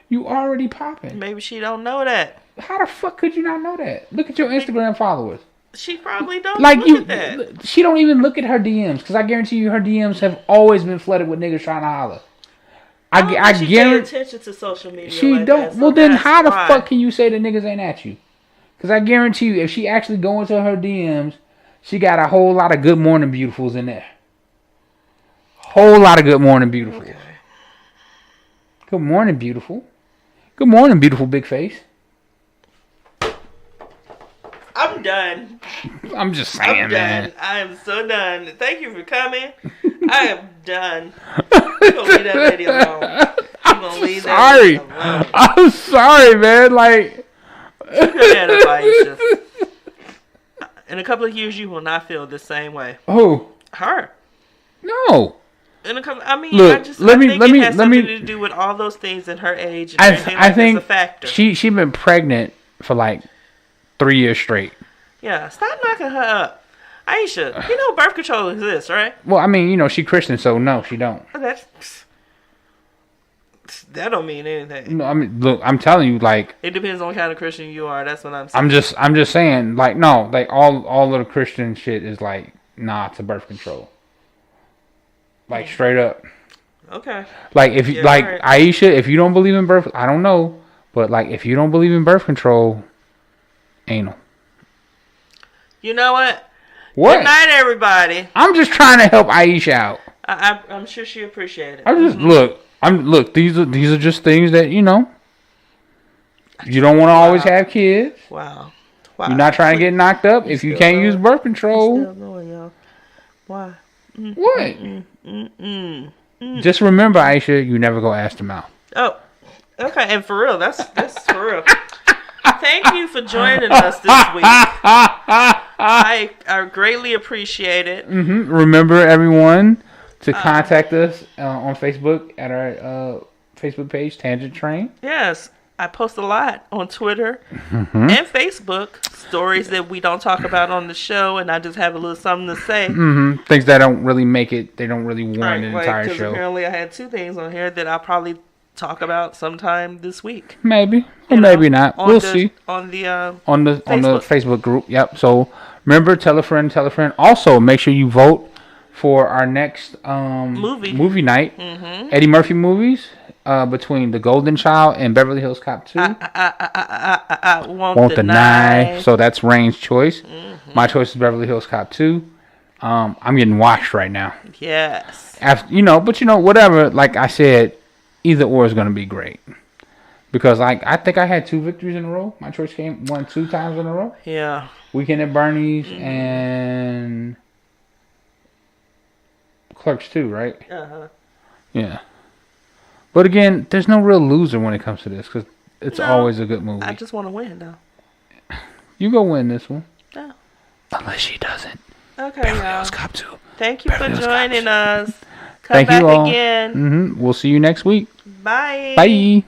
You already popping. Maybe she don't know that. How the fuck could you not know that? Look at your Instagram followers. She probably don't like look at that. She don't even look at her DMs, because I guarantee you her DMs have always been flooded with niggas trying to holler. I guarantee she pay attention to social media. She like don't. That, so well, then how the fuck can you say the niggas ain't at you? Because I guarantee you, if she actually go into her DMs, she got a whole lot of good morning beautifuls in there. Whole lot of good morning beautifuls. Okay. Good morning, beautiful. Good morning, beautiful big face. I'm done. I'm just saying, man. I am so done. Thank you for coming. I am done. We're going to leave that lady alone. I'm going to leave that lady alone. I'm sorry, man. Like, in a couple of years, you will not feel the same way. Who? Her. No. In a couple, I mean, look, I think it has something to do with all those things in her age. And I think it's a factor. She been pregnant for like 3 years straight. Yeah, stop knocking her up. Ayesha, you know birth control exists, right? Well, I mean, you know, she Christian, so no, she don't. That don't mean anything. No, I mean, look, I'm telling you, like, it depends on what kind of Christian you are. That's what I'm saying. I'm just saying, like, no, like all of the Christian shit is like, nah, it's a birth control. Like, straight up. Okay. Like, if you, like, right. Ayesha, if you don't believe in birth, I don't know, but like, if you don't believe in birth control, anal. You know what? What? Good night, everybody. I'm just trying to help Ayesha out. I'm sure she appreciated it. I just look. These are just things that, you know. You don't want to always have kids. Wow. You're not trying to get knocked up if you can't use birth control. Still going, y'all. Why? What? Just remember, Ayesha, you never go ass to mouth. Oh, okay. And for real, that's for real. Thank you for joining us this week. I greatly appreciate it. Mm-hmm. Remember, everyone, to contact us on Facebook at our Facebook page, Tangent Train. Yes. I post a lot on Twitter and Facebook, stories that we don't talk about on the show, and I just have a little something to say. Mm-hmm. Things that don't really make it, they don't really warrant an entire show. Apparently I had 2 things on here that I'll probably talk about sometime this week. Maybe, or maybe not. We'll see. On the Facebook group. Yep. So remember, tell a friend. Also, make sure you vote for our next movie night. Mm-hmm. Eddie Murphy movies. Between The Golden Child and Beverly Hills Cop 2. I won't deny. So that's Rain's choice. Mm-hmm. My choice is Beverly Hills Cop 2. I'm getting washed right now. Yes. But whatever. Like I said, either or is going to be great. Because I think I had 2 victories in a row. My choice won 2 times in a row. Yeah. Weekend at Bernie's and Clerks 2, right? Uh-huh. Yeah. But again, there's no real loser when it comes to this, because it's always a good movie. I just want to win, though. You go win this one. No. Unless she doesn't. Okay, Beverly Hills Cop 2. Thank you for joining us. Come back again. Mm-hmm. We'll see you next week. Bye. Bye.